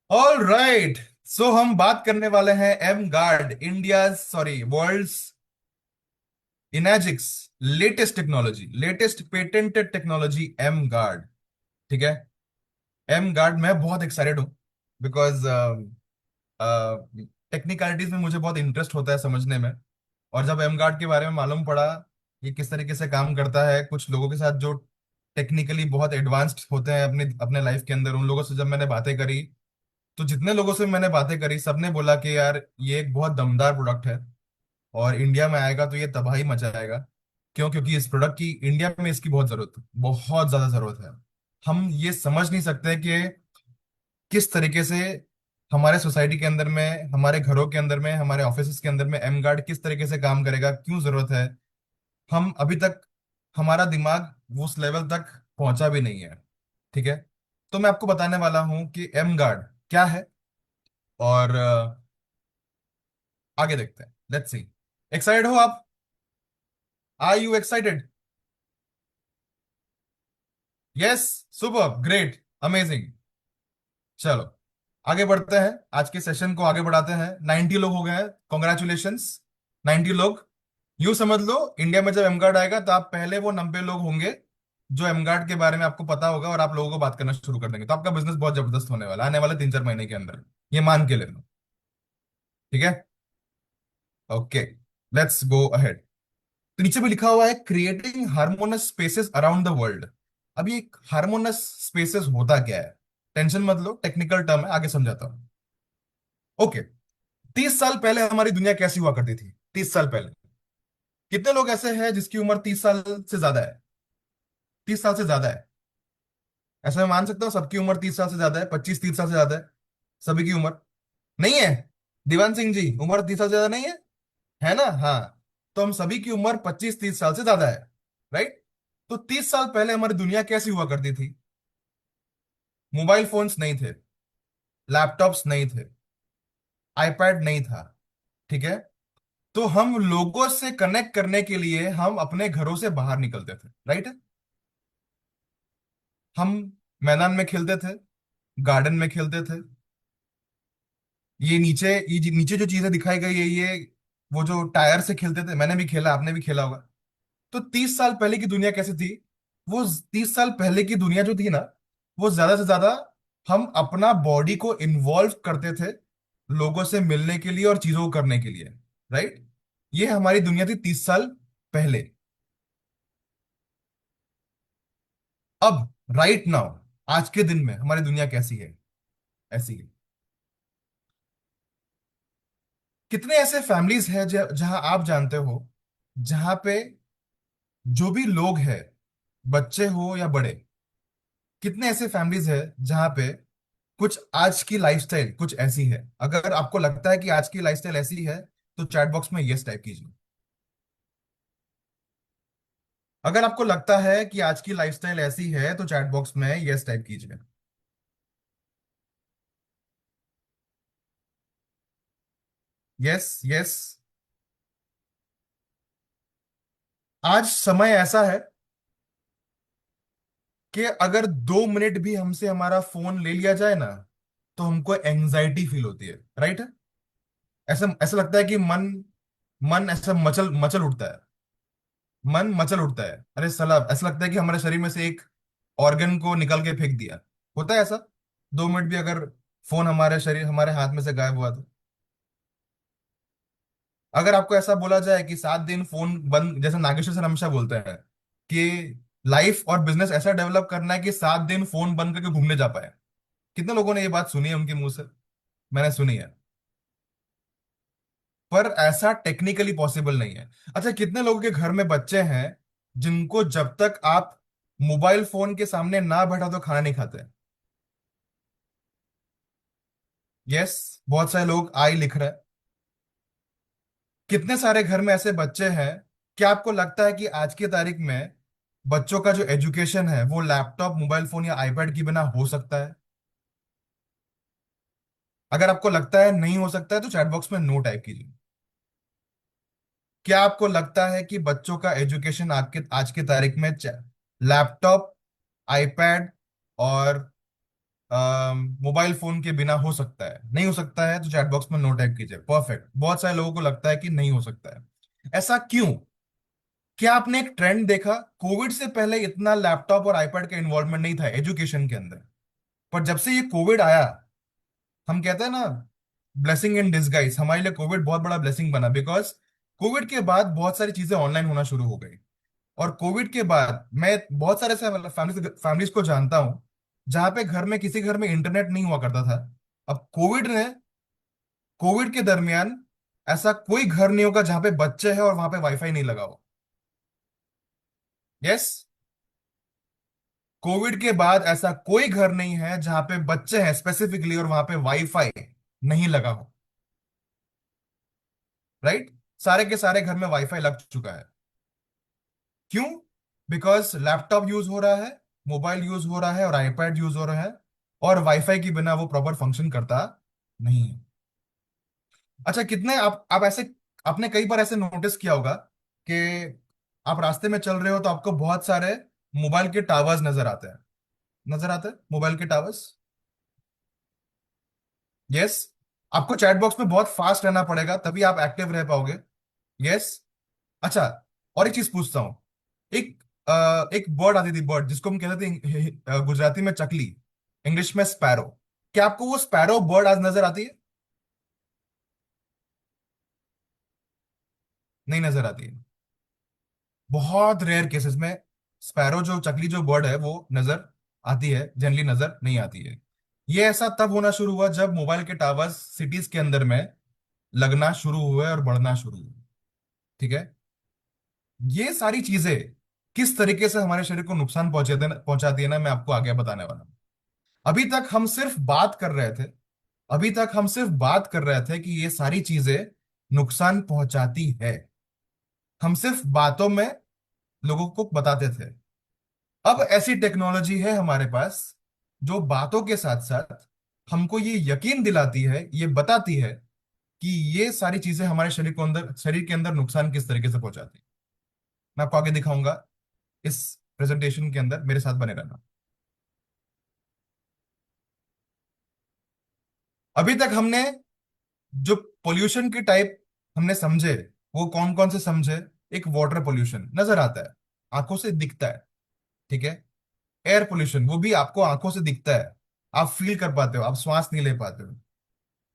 All right. सो हम बात करने वाले हैं M guard, India sorry world's Energix latest patented technology M guard. ठीक है। एम गार्ड मैं बहुत एक्साइटेड हूँ बिकॉज टेक्निकलिटीज में मुझे बहुत इंटरेस्ट होता है समझने में। और जब एम गार्ड के बारे में मालूम पड़ा ये किस तरीके से काम करता है, कुछ लोगों के साथ जो टेक्निकली बहुत एडवांस्ड होते हैं अपने अपने लाइफ के अंदर, उन लोगों से जब मैंने बातें करी, तो जितने लोगों से मैंने बातें करी सबने बोला कि यार ये एक बहुत दमदार प्रोडक्ट है और इंडिया में आएगा तो ये तबाही मचाएगा। क्यों? क्योंकि इस प्रोडक्ट की इंडिया में इसकी बहुत जरूरत है, बहुत ज्यादा जरूरत है। हम ये समझ नहीं सकते कि किस तरीके से हमारे सोसाइटी के अंदर में, हमारे घरों के अंदर में, हमारे ऑफिस के अंदर में एम गार्ड किस तरीके से काम करेगा, क्यों जरूरत है। हम अभी तक, हमारा दिमाग उस लेवल तक पहुंचा भी नहीं है। ठीक है। तो मैं आपको बताने वाला हूं कि एम गार्ड क्या है और आगे देखते हैं। Let's see. एक्साइटेड हो आप? Are you excited? Yes. Super, great, amazing. चलो आगे बढ़ते हैं, आज के सेशन को आगे बढ़ाते हैं। 90 लोग हो गए हैं, कॉन्ग्रेचुलेशंस। 90 लोग। यूं समझ लो इंडिया में जब एमगार्ड आएगा तो आप पहले वो 90 लोग होंगे जो एमगार्ड के बारे में आपको पता होगा और आप लोगों को बात करना शुरू कर देंगे, तो आपका बिजनेस बहुत जबरदस्त होने वाला है आने वाले 3-4 महीने के अंदर। ये मान के ले लो। ठीक है। Okay, let's go ahead. तो नीचे भी लिखा हुआ है creating hormones spaces around the world. अभी एक हार्मोनस स्पेसेस होता क्या है? टेंशन मत लो, टेक्निकल टर्म है, आगे समझाता हूँ। ओके। 30 साल पहले हमारी दुनिया कैसी हुआ करती थी? 30 साल पहले कितने लोग ऐसे हैं जिसकी उम्र 30 साल से ज्यादा है? 30 साल से ज्यादा है? ऐसा मैं मान सकता हूँ सबकी उम्र 30 साल से ज्यादा है, 25-30 साल से ज्यादा है? सभी की उम्र नहीं है। दीवान सिंह जी, उम्र 30 साल से ज्यादा नहीं है ना? हाँ। तो हम सभी की उम्र 25-30 साल से ज्यादा है। राइट। तो 30 साल पहले हमारी दुनिया कैसी हुआ करती थी? मोबाइल फोन्स नहीं थे, लैपटॉप्स नहीं थे, आईपैड नहीं था। ठीक है। तो हम लोगों से कनेक्ट करने के लिए हम अपने घरों से बाहर निकलते थे। राइट। हम मैदान में खेलते थे, गार्डन में खेलते थे। नीचे जो चीजें दिखाई गई है ये वो जो टायर से खेलते थे, मैंने भी खेला, आपने भी खेला होगा। तो 30 साल पहले की दुनिया कैसी थी? वो 30 साल पहले की दुनिया जो थी ना, वो ज्यादा से ज्यादा हम अपना बॉडी को इन्वॉल्व करते थे लोगों से मिलने के लिए और चीजों को करने के लिए। राइट। ये हमारी दुनिया थी 30 साल पहले। अब राइट नाउ, आज के दिन में हमारी दुनिया कैसी है? ऐसी है। कितने ऐसे फैमिलीज हैं जहां आप जानते हो, जहां पे जो भी लोग हैं, बच्चे हो या बड़े, कितने ऐसे फैमिलीज हैं जहां पे कुछ आज की लाइफस्टाइल कुछ ऐसी है? अगर आपको लगता है कि आज की लाइफस्टाइल ऐसी है तो चैट बॉक्स में यस टाइप कीजिए। अगर आपको लगता है कि आज की लाइफस्टाइल ऐसी है तो चैट बॉक्स में यस टाइप कीजिए। Yes yes. आज समय ऐसा है कि अगर 2 मिनट भी हमसे हमारा फोन ले लिया जाए ना, तो हमको एंजाइटी फील होती है। राइट। ऐसा ऐसा लगता है कि मन मन ऐसा मचल मचल उठता है। मन मचल उठता है, अरे साला, ऐसा लगता है कि हमारे शरीर में से एक ऑर्गन को निकल के फेंक दिया। होता है ऐसा? 2 मिनट भी अगर फोन हमारे हाथ में से गायब हुआ तो। अगर आपको ऐसा बोला जाए कि 7 दिन फोन बंद, जैसे नागेश्वर सर हमेशा बोलते हैं कि लाइफ और बिजनेस ऐसा डेवलप करना है कि 7 दिन फोन बंद करके घूमने जा पाए। कितने लोगों ने ये बात सुनी है उनके मुंह से? मैंने सुनी है। पर ऐसा टेक्निकली पॉसिबल नहीं है। अच्छा, कितने लोगों के घर में बच्चे हैं जिनको जब तक आप मोबाइल फोन के सामने ना बैठा तो खाना नहीं खाते? यस। बहुत सारे लोग आई लिख रहे हैं। कितने सारे घर में ऐसे बच्चे हैं? क्या आपको लगता है कि आज की तारीख में बच्चों का जो एजुकेशन है वो लैपटॉप, मोबाइल फोन या आईपैड की बिना हो सकता है? अगर आपको लगता है नहीं हो सकता है तो चैट बॉक्स में नो टाइप कीजिए। क्या आपको लगता है कि बच्चों का एजुकेशन आज की तारीख में लैपटॉप, आईपैड और मोबाइल फोन के बिना हो सकता है, नहीं हो सकता है तो चैट बॉक्स में नो टाइप कीजिए। परफेक्ट। बहुत सारे लोगों को लगता है कि नहीं हो सकता है। ऐसा क्यों? क्या आपने एक ट्रेंड देखा? कोविड से पहले इतना लैपटॉप और आईपैड का इन्वॉल्वमेंट नहीं था एजुकेशन के अंदर। पर जब से ये कोविड आया, हम कहते हैं ना, ब्लेसिंग इन डिसगाइज, हमारे लिए कोविड बहुत बड़ा ब्लेसिंग बना। बिकॉज कोविड के बाद बहुत सारी चीजें ऑनलाइन होना शुरू हो गई। और कोविड के बाद मैं बहुत सारे से फैमिलीज को जानता हूं जहां पे घर में, किसी घर में इंटरनेट नहीं हुआ करता था। अब कोविड के दरमियान ऐसा कोई घर नहीं होगा जहां पे बच्चे हैं और वहां पे वाईफाई नहीं लगा हो। यस। कोविड के बाद ऐसा कोई घर नहीं है जहां पे बच्चे हैं स्पेसिफिकली और वहां पे वाईफाई नहीं लगा हो। राइट। सारे के सारे घर में वाईफाई लग चुका है। क्यों? बिकॉज लैपटॉप यूज हो रहा है, मोबाइल यूज हो रहा है और आईपैड यूज हो रहा है। और वाईफाई के बिना वो प्रॉपर फंक्शन करता नहीं है। अच्छा, कितने आप ऐसे, आपने कई बार ऐसे नोटिस किया होगा कि आप रास्ते में चल रहे हो तो आपको बहुत सारे मोबाइल के टावर्स नजर आते हैं। नजर आते हैं मोबाइल के टावर्स। यस। आपको चैट बॉक्स में बहुत फास्ट रहना पड़ेगा तभी आप एक्टिव रह पाओगे। यस। अच्छा, और एक चीज पूछता हूँ। एक एक बर्ड आती थी, बर्ड जिसको हम कहते थे गुजराती में चकली, इंग्लिश में स्पैरो। क्या आपको वो स्पैरो बर्ड आज नजर आती है? नहीं नजर आती है। बहुत रेयर केसेस में स्पैरो, जो चकली जो बर्ड है, वो नजर आती है, जनरली नजर नहीं आती है। ये ऐसा तब होना शुरू हुआ जब मोबाइल के टावर्स सिटीज के अंदर में लगना शुरू हुए और बढ़ना शुरू हुए। ठीक है। ये सारी चीजें किस तरीके से हमारे शरीर को नुकसान पहुंचाती है ना, मैं आपको आगे बताने वाला हूं। अभी तक हम सिर्फ बात कर रहे थे, अभी तक हम सिर्फ बात कर रहे थे कि ये सारी चीजें नुकसान पहुंचाती है। हम सिर्फ बातों में लोगों को बताते थे। अब ऐसी टेक्नोलॉजी है हमारे पास जो बातों के साथ साथ हमको ये यकीन दिलाती है, ये बताती है कि ये सारी चीजें हमारे शरीर के अंदर नुकसान किस तरीके से पहुंचाती है। मैं आपको आगे दिखाऊंगा इस प्रेजेंटेशन के अंदर, मेरे साथ बने रहना। अभी तक हमने जो पोल्यूशन के टाइप हमने समझे, वो कौन कौन से समझे? एक वाटर पोल्यूशन नजर आता है, आंखों से दिखता है। ठीक है। एयर पोल्यूशन, वो भी आपको आंखों से दिखता है, आप फील कर पाते हो, आप श्वास नहीं ले पाते हो।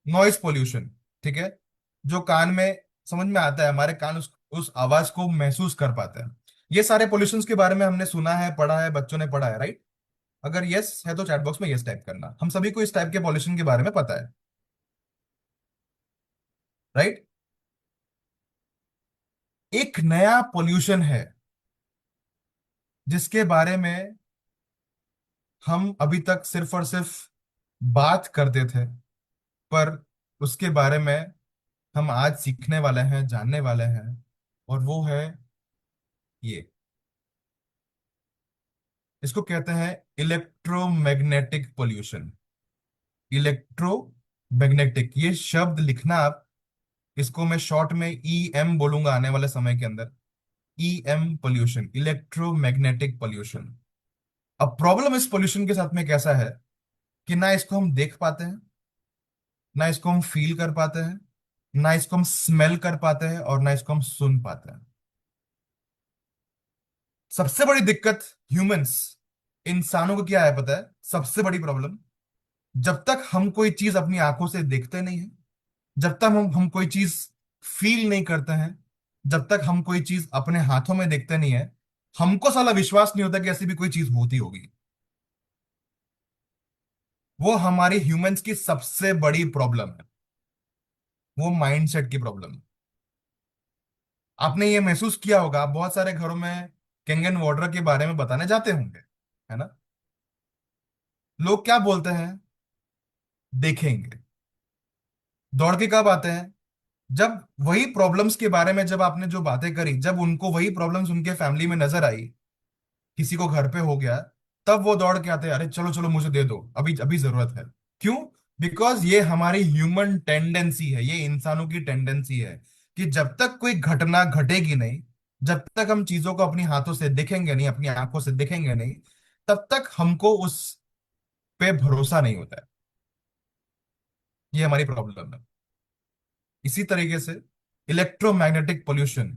नॉइस पोल्यूशन, ठीक है, जो कान में समझ में आता है, हमारे कान उस आवाज को महसूस कर पाते हैं। ये सारे पोल्यूशंस के बारे में हमने सुना है, पढ़ा है, बच्चों ने पढ़ा है, राइट? अगर यस है तो चैट बॉक्स में यस टाइप करना। हम सभी को इस टाइप के पोल्यूशन के बारे में पता है, राइट? एक नया पोल्यूशन है जिसके बारे में हम अभी तक सिर्फ और सिर्फ बात करते थे, पर उसके बारे में हम आज सीखने वाले हैं, जानने वाले हैं। और वो है ये, इसको कहते हैं इलेक्ट्रोमैग्नेटिक पोल्यूशन। इलेक्ट्रोमैग्नेटिक, ये शब्द लिखना आप, इसको मैं शॉर्ट में ई एम बोलूंगा आने वाले समय के अंदर। E M pollution, electromagnetic pollution. अब प्रॉब्लम इस पोल्यूशन के साथ में कैसा है कि ना इसको हम देख पाते हैं, ना इसको हम फील कर पाते हैं, ना इसको हम स्मेल कर पाते हैं, और ना इसको हम सुन पाते हैं। सबसे बड़ी दिक्कत ह्यूमंस, इंसानों को क्या है पता है? सबसे बड़ी प्रॉब्लम, जब तक हम कोई चीज अपनी आंखों से देखते नहीं है, जब तक हम कोई चीज फील नहीं करते हैं, जब तक हम कोई चीज अपने हाथों में देखते नहीं है, हमको साला विश्वास नहीं होता कि ऐसी भी कोई चीज होती होगी। वो हमारी ह्यूमंस की सबसे बड़ी प्रॉब्लम है, वो माइंडसेट की प्रॉब्लम है। आपने ये महसूस किया होगा, आप बहुत सारे घरों में कैंगन वाटर के बारे में बताने जाते होंगे, है ना? लोग क्या बोलते हैं? देखेंगे। दौड़ के कब आते हैं? जब वही प्रॉब्लम्स के बारे में, जब आपने जो बातें करी, जब उनको वही प्रॉब्लम्स उनके फैमिली में नजर आई, किसी को घर पे हो गया, तब वो दौड़ के आते हैं, अरे चलो चलो मुझे दे दो, अभी अभी जरूरत है। क्यों? बिकॉज ये हमारी ह्यूमन टेंडेंसी है, ये इंसानों की टेंडेंसी है कि जब तक कोई घटना घटेगी नहीं, जब तक हम चीजों को अपनी हाथों से देखेंगे नहीं, अपनी आंखों से देखेंगे नहीं, तब तक हमको उस पे भरोसा नहीं होता है। ये हमारी प्रॉब्लम है। इसी तरीके से इलेक्ट्रोमैग्नेटिक पोल्यूशन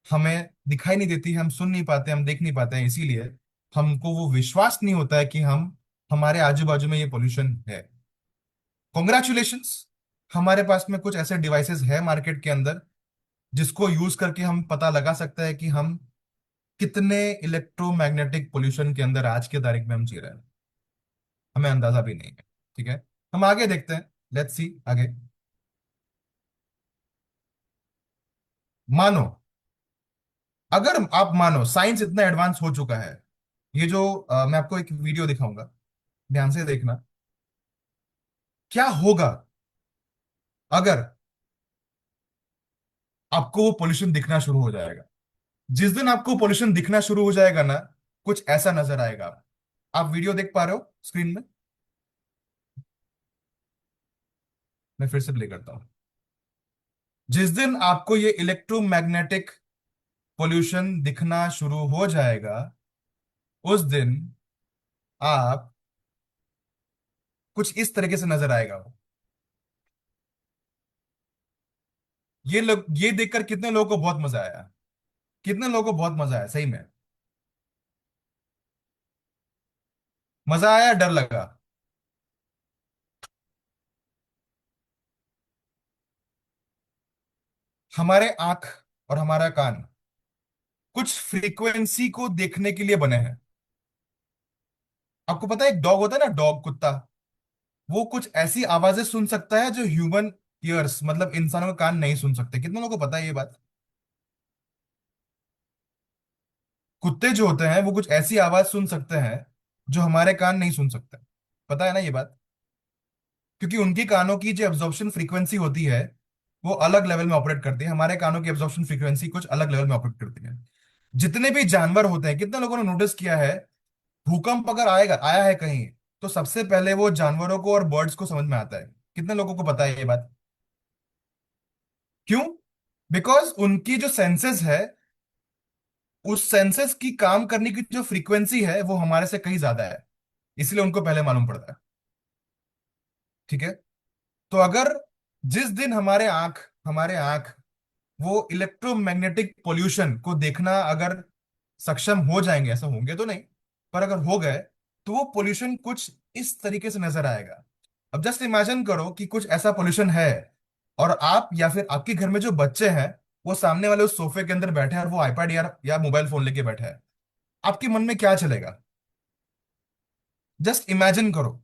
हमें दिखाई नहीं देती, हम सुन नहीं पाते, हम देख नहीं पाते हैं, इसीलिए हमको वो विश्वास नहीं होता है कि हम हमारे आजू बाजू में ये पोल्यूशन है। कॉन्ग्रेचुलेशंस, हमारे पास में कुछ ऐसे डिवाइसेस है मार्केट के अंदर जिसको यूज करके हम पता लगा सकते हैं कि हम कितने इलेक्ट्रोमैग्नेटिक पोल्यूशन के अंदर आज के तारीख में हम जी रहे हैं। हमें अंदाजा भी नहीं है। ठीक है, हम आगे देखते हैं। लेट्स सी आगे। मानो, अगर आप मानो साइंस इतना एडवांस हो चुका है, ये जो मैं आपको एक वीडियो दिखाऊंगा, ध्यान से देखना। क्या होगा अगर आपको वो पोल्यूशन दिखना शुरू हो जाएगा? जिस दिन आपको पोल्यूशन दिखना शुरू हो जाएगा ना, कुछ ऐसा नजर आएगा। आप वीडियो देख पा रहे हो स्क्रीन में? मैं फिर से प्ले करता हूं। जिस दिन आपको ये इलेक्ट्रोमैग्नेटिक पोल्यूशन दिखना शुरू हो जाएगा, उस दिन आप कुछ इस तरीके से नजर आएगा वो। ये लोग, ये देखकर कितने लोगों को बहुत मजा आया? कितने लोगों को बहुत मजा आया सही में? मजा आया, डर लगा? हमारे आंख और हमारा कान कुछ फ्रीक्वेंसी को देखने के लिए बने हैं। आपको पता है एक डॉग होता है ना, डॉग, कुत्ता, वो कुछ ऐसी आवाजें सुन सकता है जो ह्यूमन ईयर्स, मतलब इंसानों का कान नहीं सुन सकते। कितने लोगों को पता है ये बात? कुत्ते जो होते हैं वो कुछ ऐसी आवाज सुन सकते हैं जो हमारे कान नहीं सुन सकते। पता है ना ये बात? क्योंकि उनकी कानों की जो एब्जॉर्प्शन फ्रीक्वेंसी होती है वो अलग लेवल में ऑपरेट करती है, हमारे कानों की एब्जॉर्प्शन फ्रीक्वेंसी कुछ अलग लेवल में ऑपरेट करती है। जितने भी जानवर होते हैं, कितने लोगों ने नोटिस किया है, भूकंप अगर आएगा, आया है कहीं, तो सबसे पहले वो जानवरों को और बर्ड्स को समझ में आता है। कितने लोगों को पता है ये बात? क्यों? बिकॉज उनकी जो सेंसेस है, उस सेंसेस की काम करने की जो फ्रीक्वेंसी है वो हमारे से कहीं ज्यादा है, इसलिए उनको पहले मालूम पड़ता है। ठीक है, तो अगर जिस दिन हमारे आंख वो इलेक्ट्रोमैग्नेटिक पोल्यूशन को देखना अगर सक्षम हो जाएंगे, ऐसा होंगे तो नहीं, पर अगर हो गए, तो वो पोल्यूशन कुछ इस तरीके से नजर आएगा। अब जस्ट इमेजिन करो कि कुछ ऐसा पोल्यूशन है, और आप या फिर आपके घर में जो बच्चे हैं वो सामने वाले उस सोफे के अंदर बैठे हैं और वो आईपैड या मोबाइल फोन लेके बैठे हैं। आपके मन में क्या चलेगा? जस्ट इमेजिन करो।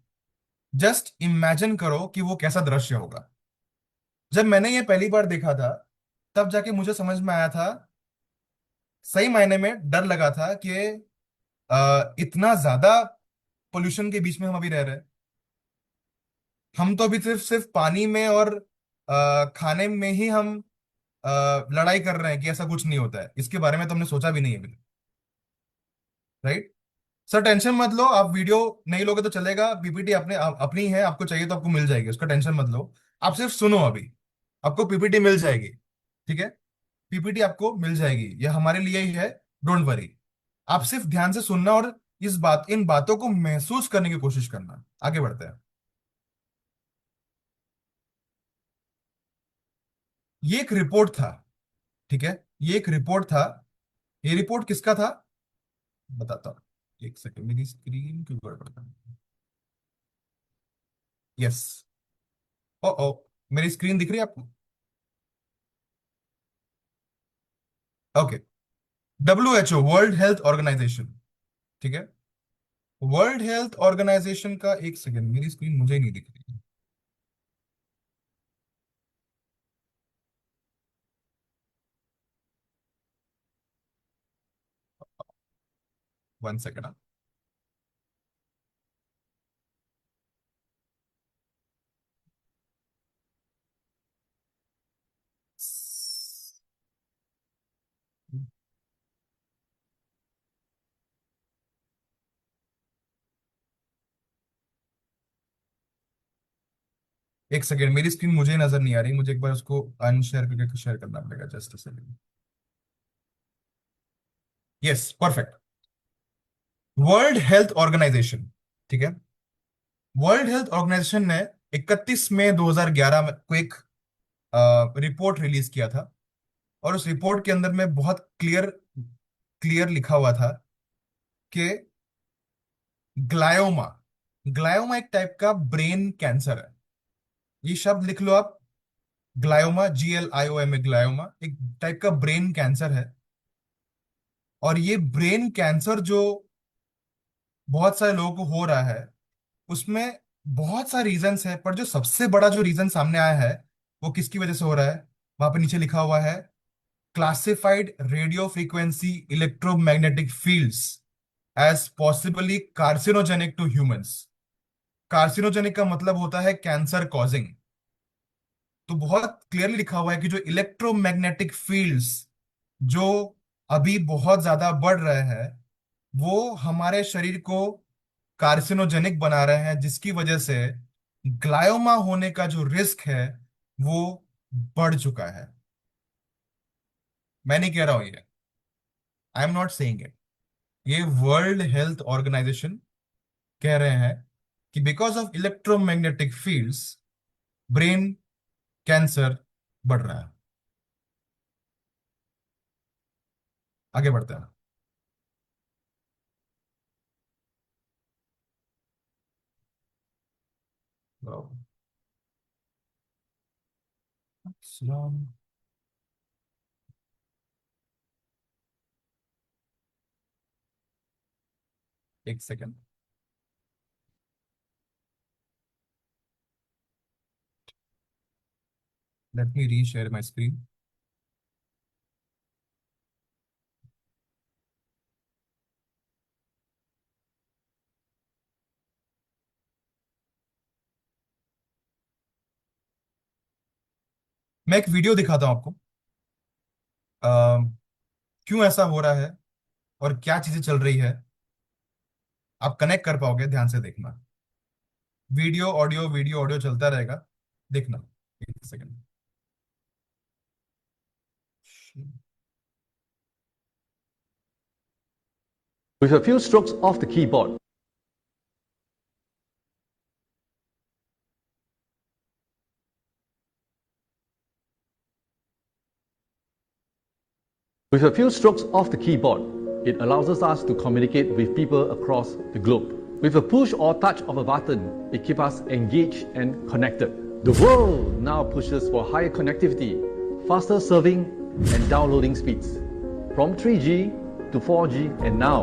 जस्ट इमेजिन करो कि वो कैसा दृश्य होगा। जब मैंने ये पहली बार देखा था, तब जाके मुझे समझ में आया था, सही मायने में डर लगा था कि इतना ज्यादा पोल्यूशन के बीच में हम अभी रह रहे हैं। हम तो अभी सिर्फ सिर्फ पानी में और खाने में ही हम लड़ाई कर रहे हैं कि ऐसा कुछ नहीं होता है, इसके बारे में तो हमने सोचा भी नहीं है अभी। राइट? सर टेंशन मत लो, आप वीडियो नहीं लोगे तो चलेगा, पीपीटी अपनी है, आपको चाहिए तो आपको मिल जाएगी, उसका टेंशन मत लो। आप सिर्फ सुनो अभी, आपको पीपीटी मिल जाएगी। ठीक है, पीपीटी आपको मिल जाएगी, ये हमारे लिए ही है। डोंट वरी, आप सिर्फ ध्यान से सुनना और इन बातों को महसूस करने की कोशिश करना। आगे बढ़ते हैं। ये एक रिपोर्ट था। ठीक है, ये एक रिपोर्ट था। ये रिपोर्ट किसका था? बताता हूँ। एक सेकंड, मेरी स्क्रीन क्यों गड़बड़ है? यस। ओ ओ, मेरी स्क्रीन दिख रही है आपको? Okay. WHO, world health organization. ठीक है, वर्ल्ड हेल्थ ऑर्गेनाइजेशन का, एक सेकंड, मेरी स्क्रीन मुझे ही नहीं दिख रही। 1 सेकंड। एक सेकंड, मेरी स्क्रीन मुझे ही नजर नहीं आ रही, मुझे एक बार उसको अनशेयर करके शेयर करना पड़ेगा। Just a second. Yes, perfect. World health organization ठीक है। वर्ल्ड हेल्थ ऑर्गेनाइजेशन ने 31 मई 2011 में को एक रिपोर्ट रिलीज किया था। और उस रिपोर्ट के अंदर में बहुत क्लियर क्लियर लिखा हुआ था कि ग्लायोमा ग्लायोमा एक टाइप का ब्रेन कैंसर है। ये शब्द लिख लो आप। ग्लायोमा, GLIOMA, ग्लायोमा एक टाइप का ब्रेन कैंसर है। और ये ब्रेन कैंसर जो बहुत सारे लोगों को हो रहा है, उसमें बहुत सारे रीजंस है, पर जो सबसे बड़ा जो रीजन सामने आया है वो किसकी वजह से हो रहा है? वहां पे नीचे लिखा हुआ है, classified radio frequency electromagnetic fields as possibly carcinogenic to humans. Carcinogenic का मतलब होता है कैंसर कॉजिंग। तो बहुत क्लियरली लिखा हुआ है कि जो इलेक्ट्रोमैग्नेटिक फील्ड्स जो अभी बहुत ज्यादा बढ़ रहे हैं, वो हमारे शरीर को कार्सिनोजेनिक बना रहे हैं, जिसकी वजह से ग्लायोमा होने का जो रिस्क है वो बढ़ चुका है। मैं नहीं कह रहा हूं ये, I am not saying it. ये वर्ल्ड हेल्थ ऑर्गेनाइजेशन कह रहे हैं कि because of electromagnetic fields brain cancer बढ़ रहा है। आगे बढ़ते हैं। सलाम। एक सेकेंड। लेट मी री शेयर माई स्क्रीन। मैं एक वीडियो दिखाता हूं आपको। क्यों ऐसा हो रहा है और क्या चीजें चल रही है, आप कनेक्ट कर पाओगे। ध्यान से देखना। वीडियो ऑडियो चलता रहेगा, देखना। एक second. With a few strokes of the keyboard, with a few strokes of the keyboard, it allows us to communicate with people across the globe. With a push or touch of a button, it keeps us engaged and connected. The world now pushes for higher connectivity, faster serving and downloading speeds, from 3G to 4G and now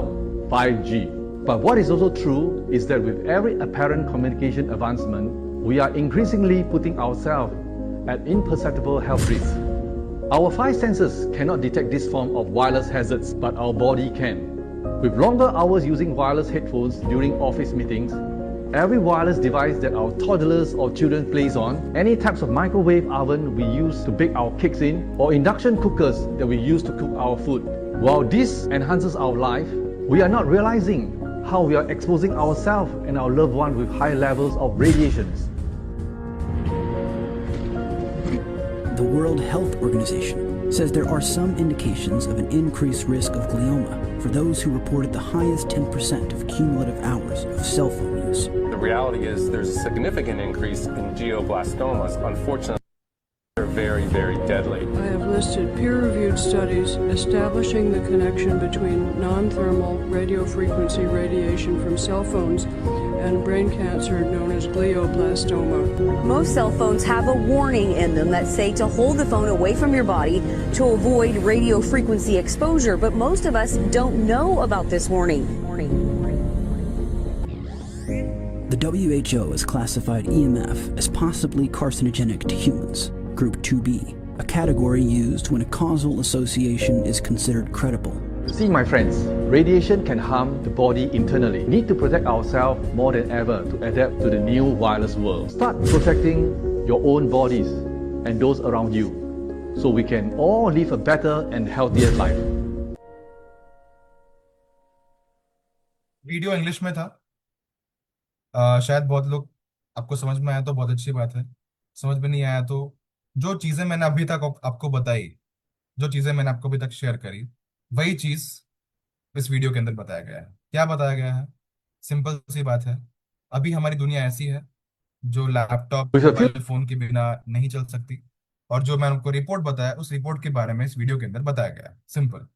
5G. But what is also true is that with every apparent communication advancement, we are increasingly putting ourselves at imperceptible health risk. Our five senses cannot detect this form of wireless hazards, but our body can. With longer hours using wireless headphones during office meetings, every wireless device that our toddlers or children plays on, any types of microwave oven we use to bake our cakes in, or induction cookers that we use to cook our food. While this enhances our life, we are not realizing how we are exposing ourselves and our loved ones with high levels of radiations. The World Health Organization says there are some indications of an increased risk of glioma for those who reported the highest 10% of cumulative hours of cell phone use. The reality is there's a significant increase in glioblastomas. Unfortunately, they're very, very deadly. I have listed peer-reviewed studies establishing the connection between non-thermal radiofrequency radiation from cell phones and brain cancer known as glioblastoma. Most cell phones have a warning in them that say to hold the phone away from your body to avoid radio frequency exposure, but most of us don't know about this warning. The WHO has classified EMF as possibly carcinogenic to humans, Group 2B, a category used when a causal association is considered credible. See, my friends, radiation can harm the body internally. We need to protect ourselves more than ever to adapt to the new wireless world. Start protecting your own bodies and those around you so we can all live a better and healthier life. Video English में था। शायद बहुत लोग आपको समझ में आया तो बहुत अच्छी बात है। समझ में नहीं आया तो जो चीजें मैंने अभी तक आपको बताई, जो चीजें मैंने आपको अभी तक शेयर करी, वही चीज इस वीडियो के अंदर बताया गया है। क्या बताया गया है? सिंपल सी बात है अभी हमारी दुनिया ऐसी है जो laptop With a few mobile phone के बिना नहीं चल सकती। और जो मैंने आपको रिपोर्ट बताया, उस रिपोर्ट के बारे में इस वीडियो के अंदर बताया गया है सिंपल,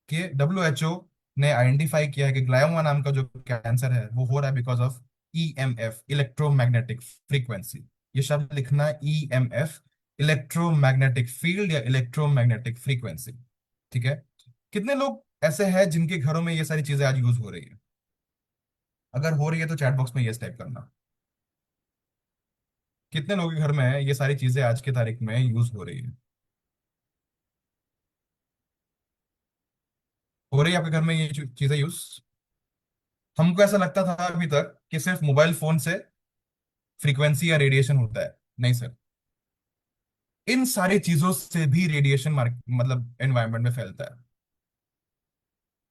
कि डब्ल्यू एच ओ ने आइडेंटिफाई किया है कि ग्लायोमा नाम का जो कैंसर है वो हो रहा है because of EMF, electromagnetic frequency. ये शब्द लिखना, ईएमएफ, इलेक्ट्रोमैग्नेटिक फील्ड या इलेक्ट्रोमैग्नेटिक फ्रीक्वेंसी। ठीक है। कितने लोग ऐसे हैं जिनके घरों में ये सारी चीजें आज यूज हो रही है? अगर हो रही है तो चैट बॉक्स में यस टाइप करना। कितने लोगों के घर में ये सारी चीजें आज की तारीख में यूज हो रही है? हो रही है आपके घर में ये चीजें यूज? हमको ऐसा लगता था अभी तक कि सिर्फ मोबाइल फोन से फ्रीक्वेंसी या रेडिएशन होता है। नहीं सर, इन सारी चीजों से भी रेडिएशन मतलब एनवायरनमेंट में फैलता है।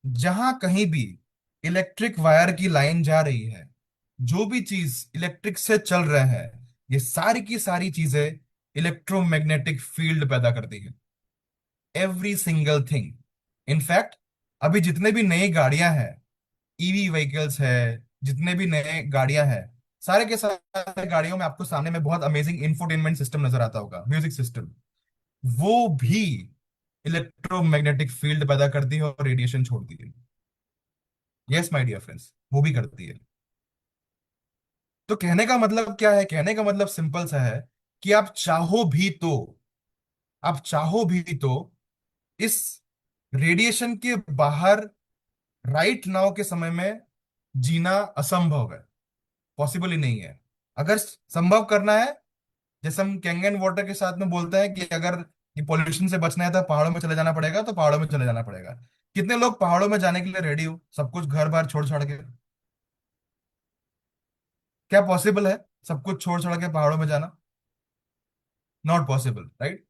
जहां कहीं भी इलेक्ट्रिक वायर की लाइन जा रही है, जो भी चीज इलेक्ट्रिक से चल रहा है, ये सारी की सारी चीजें इलेक्ट्रोमैग्नेटिक फील्ड पैदा करती है। Every single thing. इनफैक्ट अभी जितने भी नई गाड़ियां हैं, ईवी व्हीकल्स है, जितने भी नए गाड़ियां हैं, सारे के सारे गाड़ियों में आपको सामने में बहुत अमेजिंग इंफोटेनमेंट सिस्टम नजर आता होगा, म्यूजिक सिस्टम। वो भी इलेक्ट्रोमैग्नेटिक फील्ड पैदा करती है और रेडिएशन छोड़ती है। यस माय डियर फ्रेंड्स, वो भी करती है। तो कहने का मतलब क्या है? कहने का मतलब सिंपल सा है कि आप चाहो भी तो इस रेडिएशन के बाहर राइट नाउ के समय में जीना असंभव है, पॉसिबल ही नहीं है। अगर संभव करना है, जैसे हम कैंगन वाटर के साथ में बोलते हैं कि अगर ये पॉल्यूशन से बचना है तो पहाड़ों में चले जाना पड़ेगा, तो पहाड़ों में चले जाना पड़ेगा। कितने लोग पहाड़ों में जाने के लिए रेडी हो, सब कुछ घर बार छोड़ छाड़ के? क्या पॉसिबल है सब कुछ छोड़ छाड़ के पहाड़ों में जाना? Not possible, right?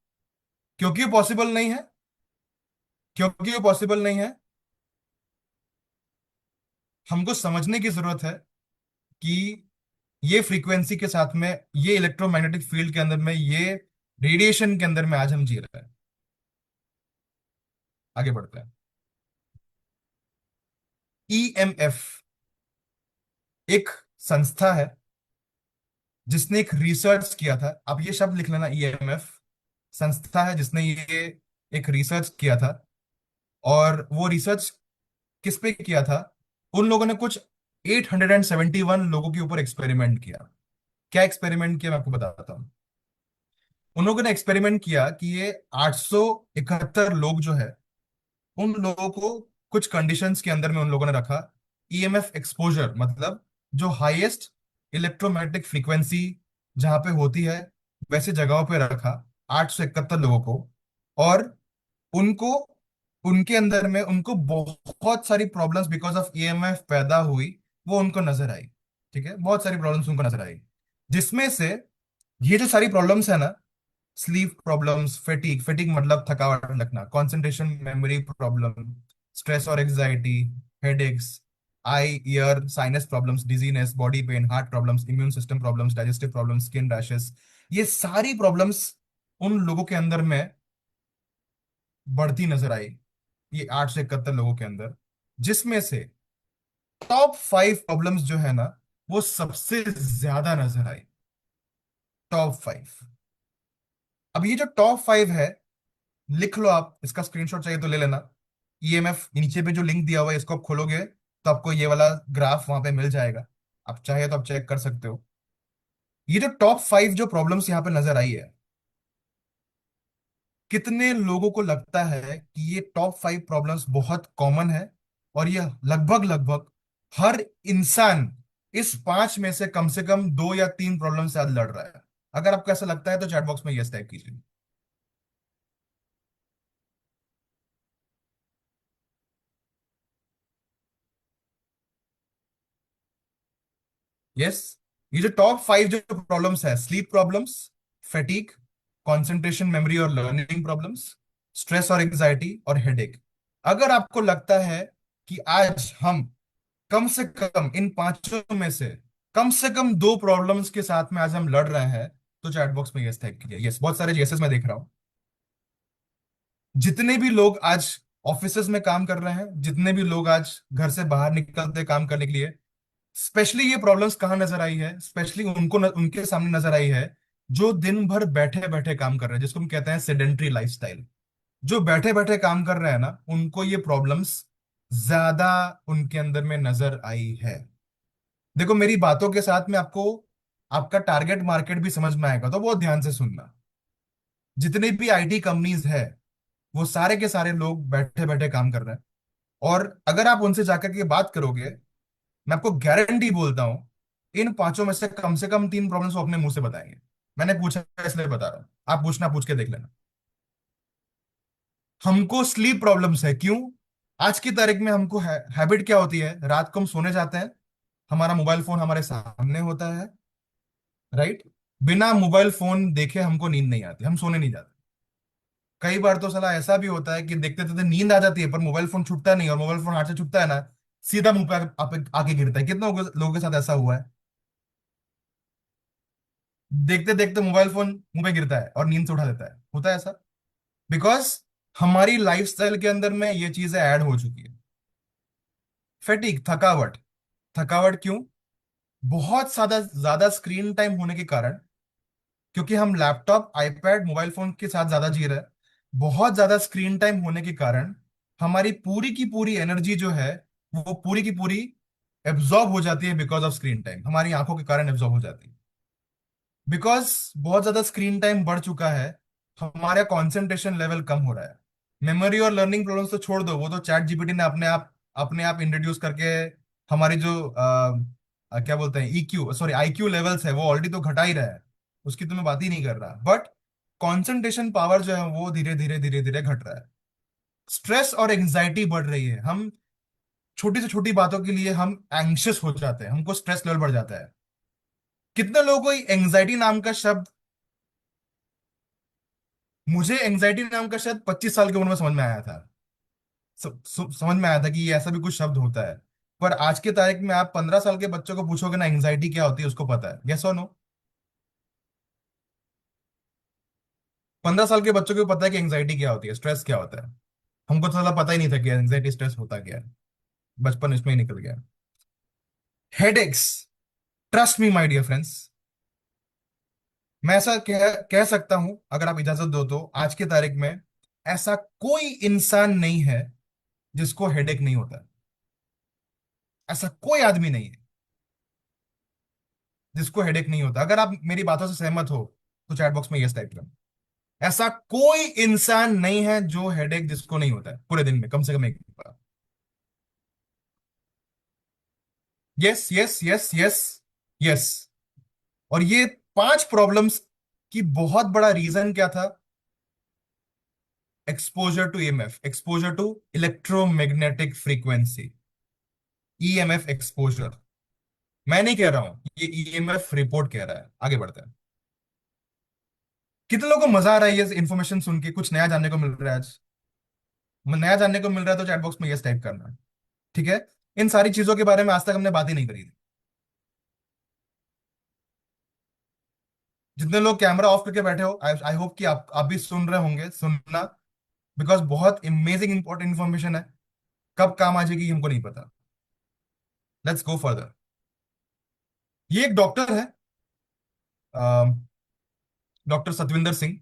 क्योंकि ये पॉसिबल नहीं है। क्योंकि ये पॉसिबल नहीं है, हमको समझने की जरूरत है कि ये फ्रीक्वेंसी के साथ में, ये इलेक्ट्रोमैग्नेटिक फील्ड के अंदर में, ये रेडिएशन के अंदर में आज हम जी रहे हैं। आगे बढ़ते हैं। ईएमएफ एक संस्था है जिसने एक रिसर्च किया था। आप ये शब्द लिख लेना, ईएमएफ संस्था है जिसने ये एक रिसर्च किया था। और वो रिसर्च किस पे किया था? उन लोगों ने कुछ 871 लोगों के ऊपर एक्सपेरिमेंट किया। क्या एक्सपेरिमेंट किया मैं आपको बताता हूँ। उन लोगों ने एक्सपेरिमेंट किया कि ये 871 लोग जो है, उन लोगों को कुछ कंडीशंस के अंदर में उन लोगों ने रखा। ईएमएफ एक्सपोजर मतलब जो हाईएस्ट इलेक्ट्रोमैग्नेटिक फ्रीक्वेंसी जहां पे होती है, वैसे जगहों पे रखा 871 लोगों को। और उनको, उनके अंदर में उनको बहुत सारी प्रॉब्लम्स बिकॉज ऑफ ईएमएफ पैदा हुई, वो उनको नजर आई। ठीक है, बहुत सारी प्रॉब्लम्स उनको नजर आई, जिसमें से ये जो सारी प्रॉब्लम्स है ना, स्लीप प्रॉब्लम्स, फेटिक, फेटिक मतलब थकावट लगना, कंसंट्रेशन, मेमोरी प्रॉब्लम, स्ट्रेस और anxiety, headaches, eye ear sinus problems, dizziness, body pain, heart problems, immune system problems, digestive problems, skin rashes, ये सारी प्रॉब्लम्स उन लोगों के अंदर में बढ़ती नजर आई, ये 871 लोगों के अंदर। जिसमें से टॉप 5 प्रॉब्लम्स जो है ना, वो सबसे ज्यादा नजर आई। टॉप 5। अब ये जो टॉप 5 है, लिख लो आप, इसका स्क्रीनशॉट चाहिए तो ले लेना। ईएमएफ नीचे पे जो लिंक दिया हुआ है, इसको आप खोलोगे तो आपको ये वाला ग्राफ वहां पे मिल जाएगा। आप चाहे तो आप चेक कर सकते हो। ये जो टॉप 5 जो प्रॉब्लम्स यहाँ पे नजर आई है, कितने लोगों को लगता है कि ये टॉप 5 प्रॉब्लम्स बहुत कॉमन है? और ये लगभग लगभग हर इंसान इस 5 में से कम 2 या 3 प्रॉब्लम से आज लड़ रहा है। अगर आपको ऐसा लगता है तो चैट बॉक्स में यस टाइप कीजिए। यस। ये जो टॉप 5 जो प्रॉब्लम्स है, sleep problems, fatigue, concentration, memory और लर्निंग प्रॉब्लम्स, स्ट्रेस और एंजाइटी और हेडेक। अगर आपको लगता है कि आज हम कम से कम इन पांचों में से कम 2 प्रॉब्लम्स के साथ में आज हम लड़ रहे हैं, तो चैट बॉक्स में यस टाइप कीजिए। यस, बहुत सारे यसेस मैं देख रहा हूं। जितने भी लोग आज ऑफिसेज में काम कर रहे हैं, जितने भी लोग आज घर से बाहर निकलते हैं काम करने के लिए, स्पेशली ये प्रॉब्लम्स कहाँ नजर आई है, स्पेशली उनके सामने नजर आई है जो दिन भर बैठे बैठे काम कर रहे हैं, जिसको हम कहते हैं सेडेंट्री लाइफस्टाइल। जो बैठे बैठे काम कर रहे हैं ना, उनको ये प्रॉब्लम्स ज्यादा उनके अंदर में नजर आई है। देखो, मेरी बातों के साथ में आपको आपका टारगेट मार्केट भी समझ में आएगा, तो बहुत ध्यान से सुनना। जितने भी आईटी कंपनीज है, वो सारे के सारे लोग बैठे बैठे काम कर रहे हैं। और अगर आप उनसे जाकर के बात करोगे, मैं आपको गारंटी बोलता हूं, इन पांचों में से कम तीन प्रॉब्लम्स वो अपने मुंह से बताएंगे। मैंने पूछा इसलिए बता रहा हूं, आप पूछना, पूछ के देख लेना। हमको स्लीप प्रॉब्लम्स है, क्यों? आज की तारीख में हमको हैबिट क्या होती है, रात को हम सोने जाते हैं, हमारा मोबाइल फोन हमारे सामने होता है, राइट? बिना मोबाइल फोन देखे हमको नींद नहीं आती, हम सोने नहीं जाते। कई बार तो साला ऐसा भी होता है कि देखते देखते नींद आ जाती है, पर मोबाइल फोन छूटता नहीं, और मोबाइल फोन हाथ से छूटता है ना, सीधा मुंह पे आके गिरता है। कितने लोगों के साथ ऐसा हुआ है? देखते देखते मोबाइल फोन मुंह पे गिरता है और नींद से उठा देता है, होता है ऐसा। बिकॉज हमारी लाइफस्टाइल के अंदर में ये चीजें ऐड हो चुकी है। फैटिक, थकावट। थकावट क्यों? बहुत ज्यादा ज्यादा स्क्रीन टाइम होने के कारण, क्योंकि हम लैपटॉप, आईपैड, मोबाइल फोन के साथ ज्यादा जी रहे हैं। बहुत ज्यादा स्क्रीन टाइम होने के कारण हमारी पूरी की पूरी एनर्जी जो है, वो पूरी की पूरी एब्जॉर्ब हो जाती है। बिकॉज ऑफ स्क्रीन टाइम हमारी आंखों के कारण एब्जॉर्ब हो जाती है। बिकॉज बहुत ज्यादा स्क्रीन टाइम बढ़ चुका है, हमारा कंसंट्रेशन लेवल कम हो रहा है। मेमोरी और लर्निंग प्रॉब्लम्स तो छोड़ दो, वो तो चैट जीपीटी ने अपने आप इंट्रोड्यूस करके हमारी जो क्या बोलते हैं, ईक्यू, सॉरी, आईक्यू लेवल्स है, वो ऑलरेडी तो घटा ही रहा है। उसकी तो मैं बात ही नहीं कर रहा, बट कंसंट्रेशन पावर जो है वो धीरे धीरे धीरे धीरे घट रहा है। स्ट्रेस और एंजाइटी बढ़ रही है। हम छोटी से छोटी बातों के लिए हम एंग्शियस हो जाते हैं, हमको स्ट्रेस लेवल बढ़ जाता है। कितने लोगों को एंजाइटी नाम का शब्द, मुझे एंजाइटी नाम का शब्द 25 साल की उम्र में समझ में आया था। समझ में आया था कि ये ऐसा भी कुछ शब्द होता है। पर आज के तारीख में आप 15 साल के बच्चों को पूछोगे ना, एंजाइटी क्या होती है, उसको पता है? यस और नो? 15 साल के बच्चों को पता है कि एंजाइटी क्या होती है, स्ट्रेस क्या होता है। हमको तो साला पता ही नहीं था कि एंजाइटी स्ट्रेस होता क्या है। बचपन इसमें ही निकल गया। Headaches, trust me my dear friends, मैं ऐसा कह सकता हूं, अगर आप इजाजत दो तो, आज की तारीख में ऐसा कोई इंसान नहीं है जिसको हेडेक नहीं होता है। ऐसा कोई आदमी नहीं है जिसको हेडेक नहीं होता। अगर आप मेरी बातों से सहमत हो तो चैट बॉक्स में यस टाइप करें। ऐसा कोई इंसान नहीं है जो हेडेक जिसको नहीं होता है पूरे दिन में कम से कम एक बार। Yes yes yes yes yes. और ये पांच प्रॉब्लम्स की बहुत बड़ा रीजन क्या था? Exposure to EMF, exposure to electromagnetic frequency, EMF exposure. मैं नहीं कह रहा हूं, ये ईएमएफ रिपोर्ट कह रहा है। आगे बढ़ते हैं। कितने लोगों को मजा आ रहा है ये इन्फॉर्मेशन सुन के? कुछ नया जानने को मिल रहा है आज? नया जानने को मिल रहा है तो चैट बॉक्स में यस टाइप करना, ठीक है? इन सारी चीजों के बारे में आज तक हमने बात ही नहीं करी थी। जितने लोग कैमरा ऑफ करके बैठे हो, आई होप कि आप भी सुन रहे होंगे, सुनना। बिकॉज बहुत अमेजिंग इंपॉर्टेंट इन्फॉर्मेशन है। कब काम आ जाएगी हमको नहीं पता। Let's go further. ये एक डॉक्टर है, डॉक्टर सतविंदर सिंह।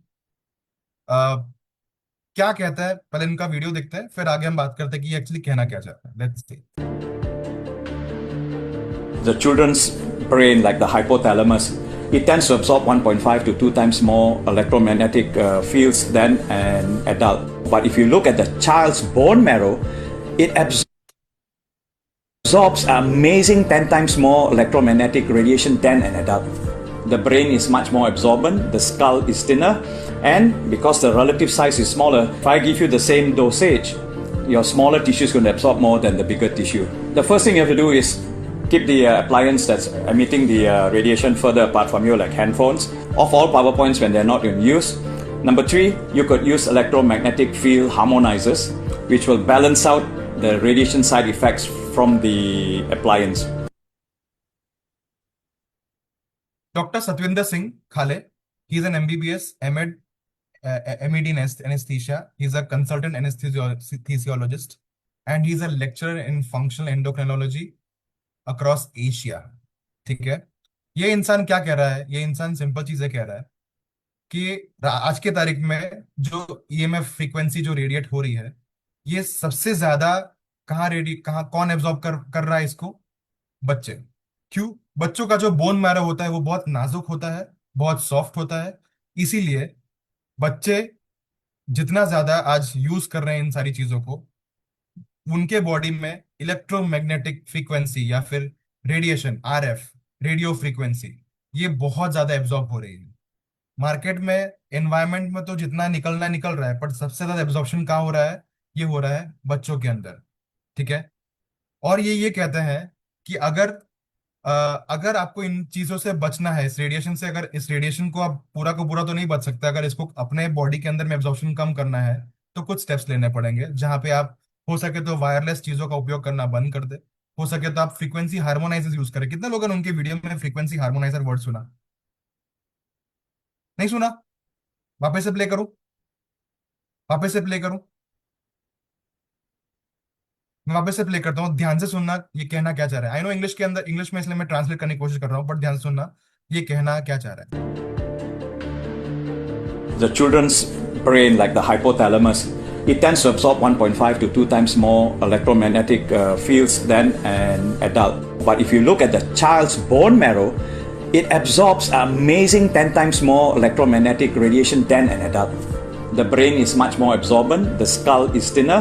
क्या कहता है, पहले इनका वीडियो देखते हैं, फिर आगे हम बात करते हैं कि ये एक्चुअली कहना क्या चाहता है। Let's see. The children's brain, like the hypothalamus, it tends to absorb 1.5 to 2 times more electromagnetic fields than an adult. But if you look at the child's bone marrow, it absorbs amazing 10 times more electromagnetic radiation than an adult. The brain is much more absorbent, the skull is thinner, and because the relative size is smaller, if I give you the same dosage, your smaller tissue is going to absorb more than the bigger tissue. The first thing you have to do is keep the appliance that's emitting the radiation further apart from you, like handphones. Off all power points when they're not in use. Number 3, you could use electromagnetic field harmonizers, which will balance out the radiation side effects from the appliance. Dr. Satwinder Singh Khale, he's an MBBS, MEd, MED in anesthesia. He's a consultant anesthesiologist, and he's a lecturer in functional endocrinology across Asia. ठीक है। ये इंसान क्या कह रहा है? ये इंसान सिंपल चीजें कह रहा है कि आज के तारीख में जो ईएमएफ फ्रीक्वेंसी जो रेडिएट हो रही है, ये सबसे ज्यादा कहाँ कौन एब्जॉर्ब कर रहा है इसको? बच्चे। क्यों? बच्चों का जो बोन मैरो होता है वो बहुत नाजुक होता है, बहुत सॉफ्ट होता है। इसीलिए बच्चे जितना ज्यादा आज यूज कर रहे हैं इन सारी चीजों को, उनके बॉडी में इलेक्ट्रोमैग्नेटिक फ्रीक्वेंसी या फिर रेडिएशन, आरएफ, रेडियो फ्रीक्वेंसी, ये बहुत ज्यादा एब्जॉर्ब हो रही है। मार्केट में, एनवायरनमेंट में तो जितना निकलना निकल रहा है, पर सबसे ज्यादा एब्जॉर्प्शन कहाँ हो रहा है? ये हो रहा है बच्चों के अंदर। ठीक है। और ये कहते हैं कि अगर आपको इन चीजों से बचना है, इस रेडिएशन से, अगर इस रेडिएशन को आप पूरा को पूरा तो नहीं बच सकते, अगर इसको अपने बॉडी के अंदर में एब्जॉर्प्शन कम करना है, तो कुछ स्टेप्स लेने पड़ेंगे, जहां पे आप हो सके तो वायरलेस चीजों का उपयोग करना बंद कर दे। हो सके तो आप फ्रीक्वेंसी हार्मोनाइजर यूज करें। कितने लोगों ने उनके वीडियो में फ्रीक्वेंसी हार्मोनाइजर वर्ड सुना? नहीं सुना? वापस से प्ले करूं? वापस से प्ले करूं? मैं वापस से प्ले करता हूँ, ध्यान से सुनना ये कहना क्या चाह रहा है। आई नो इंग्लिश के अंदर, इंग्लिश में, इसलिए मैं ट्रांसलेट करने की कोशिश कर रहा हूँ, बट ध्यान से सुनना ये कहना क्या चाह रहा है। The children's brain, like the hypothalamus, it tends to absorb 1.5 to 2 times more electromagnetic fields than an adult. But if you look at the child's bone marrow, it absorbs an amazing 10 times more electromagnetic radiation than an adult. The brain is much more absorbent, the skull is thinner,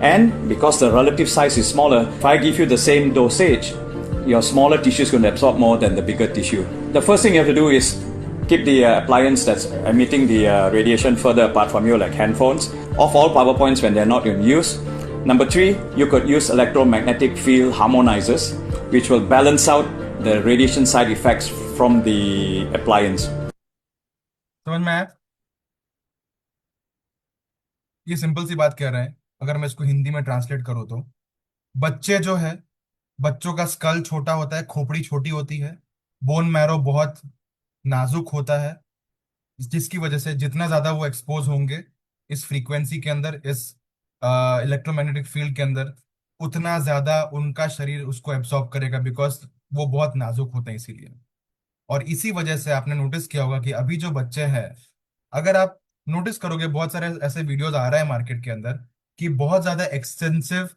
and because the relative size is smaller, if I give you the same dosage, your smaller tissue is going to absorb more than the bigger tissue. The first thing you have to do is keep the appliance that's emitting the radiation further apart from you, like handphones. Off all power points when they're not in use. Number 3, you could use electromagnetic field harmonizers, which will balance out the radiation side effects from the appliance. समझ में आया? ये simple सी बात कह रहे हैं। अगर मैं इसको हिंदी में ट्रांसलेट करूँ तो, बच्चे जो है, बच्चों का स्कल छोटा होता है, खोपड़ी छोटी होती है, बोन मैरो बहुत नाजुक होता है, जिसकी वजह से जितना ज्यादा वो एक्सपोज होंगे इस फ्रीक्वेंसी के अंदर, इस इलेक्ट्रोमैग्नेटिक फील्ड के अंदर, उतना ज्यादा उनका शरीर उसको एब्सॉर्ब करेगा, बिकॉज वो बहुत नाजुक होते हैं इसीलिए। और इसी वजह से आपने नोटिस किया होगा कि अभी जो बच्चे हैं, अगर आप नोटिस करोगे, बहुत सारे ऐसे वीडियोस आ रहे हैं मार्केट के अंदर कि बहुत ज्यादा एक्सटेंसिव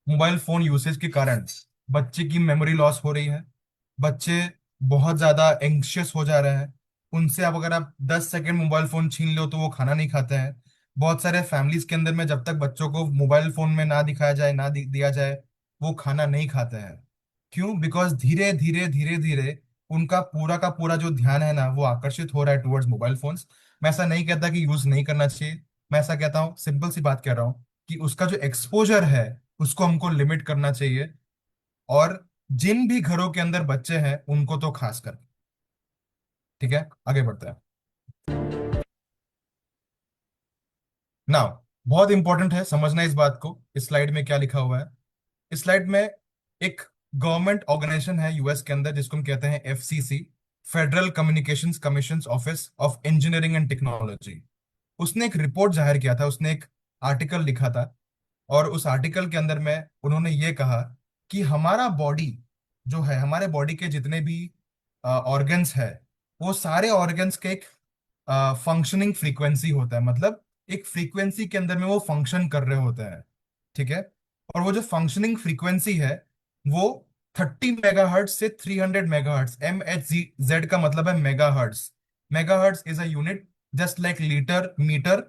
मोबाइल फोन यूसेज के कारण बच्चे की मेमोरी लॉस हो रही है, बच्चे बहुत ज्यादा एंग्शियस हो जा रहे हैं। उनसे अब अगर आप 10 सेकंड मोबाइल फोन छीन लो तो वो खाना नहीं खाते हैं। बहुत सारे फैमिलीज के अंदर में जब तक बच्चों को मोबाइल फोन में ना दिखाया जाए, ना दिया जाए, वो खाना नहीं खाते हैं। क्यों? बिकॉज धीरे धीरे धीरे धीरे उनका पूरा का पूरा जो ध्यान है ना, वो आकर्षित हो रहा है टुवर्ड्स मोबाइल फोन्स। मैं ऐसा नहीं कहता कि यूज नहीं करना चाहिए, मैं ऐसा कहता हूँ, सिंपल सी बात कह रहा हूँ कि उसका जो एक्सपोजर है उसको हमको लिमिट करना चाहिए। और जिन भी घरों के अंदर बच्चे हैं उनको तो खास कर। ठीक है, आगे बढ़ते हैं। नाउ, बहुत इंपॉर्टेंट है समझना इस बात को। इस स्लाइड में क्या लिखा हुआ है? इस स्लाइड में एक गवर्नमेंट ऑर्गेनाइजेशन है यूएस के अंदर, जिसको हम कहते हैं FCC, federal communications commission office of engineering and technology. उसने एक रिपोर्ट जाहिर किया था, उसने एक आर्टिकल लिखा था, और उस आर्टिकल के अंदर में उन्होंने ये कहा कि हमारा बॉडी जो है, हमारे बॉडी के जितने भी ऑर्गन्स है, वो सारे ऑर्गन्स के एक फंक्शनिंग फ्रीक्वेंसी होता है। मतलब एक फ्रीक्वेंसी के अंदर में वो फंक्शन कर रहे होते हैं। ठीक है। और वो जो फंक्शनिंग फ्रीक्वेंसी है वो 30 मेगाहर्ट्ज से 300 मेगाहर्ट्ज, MHz का मतलब है megahertz. Megahertz is a unit, just like litre, metre,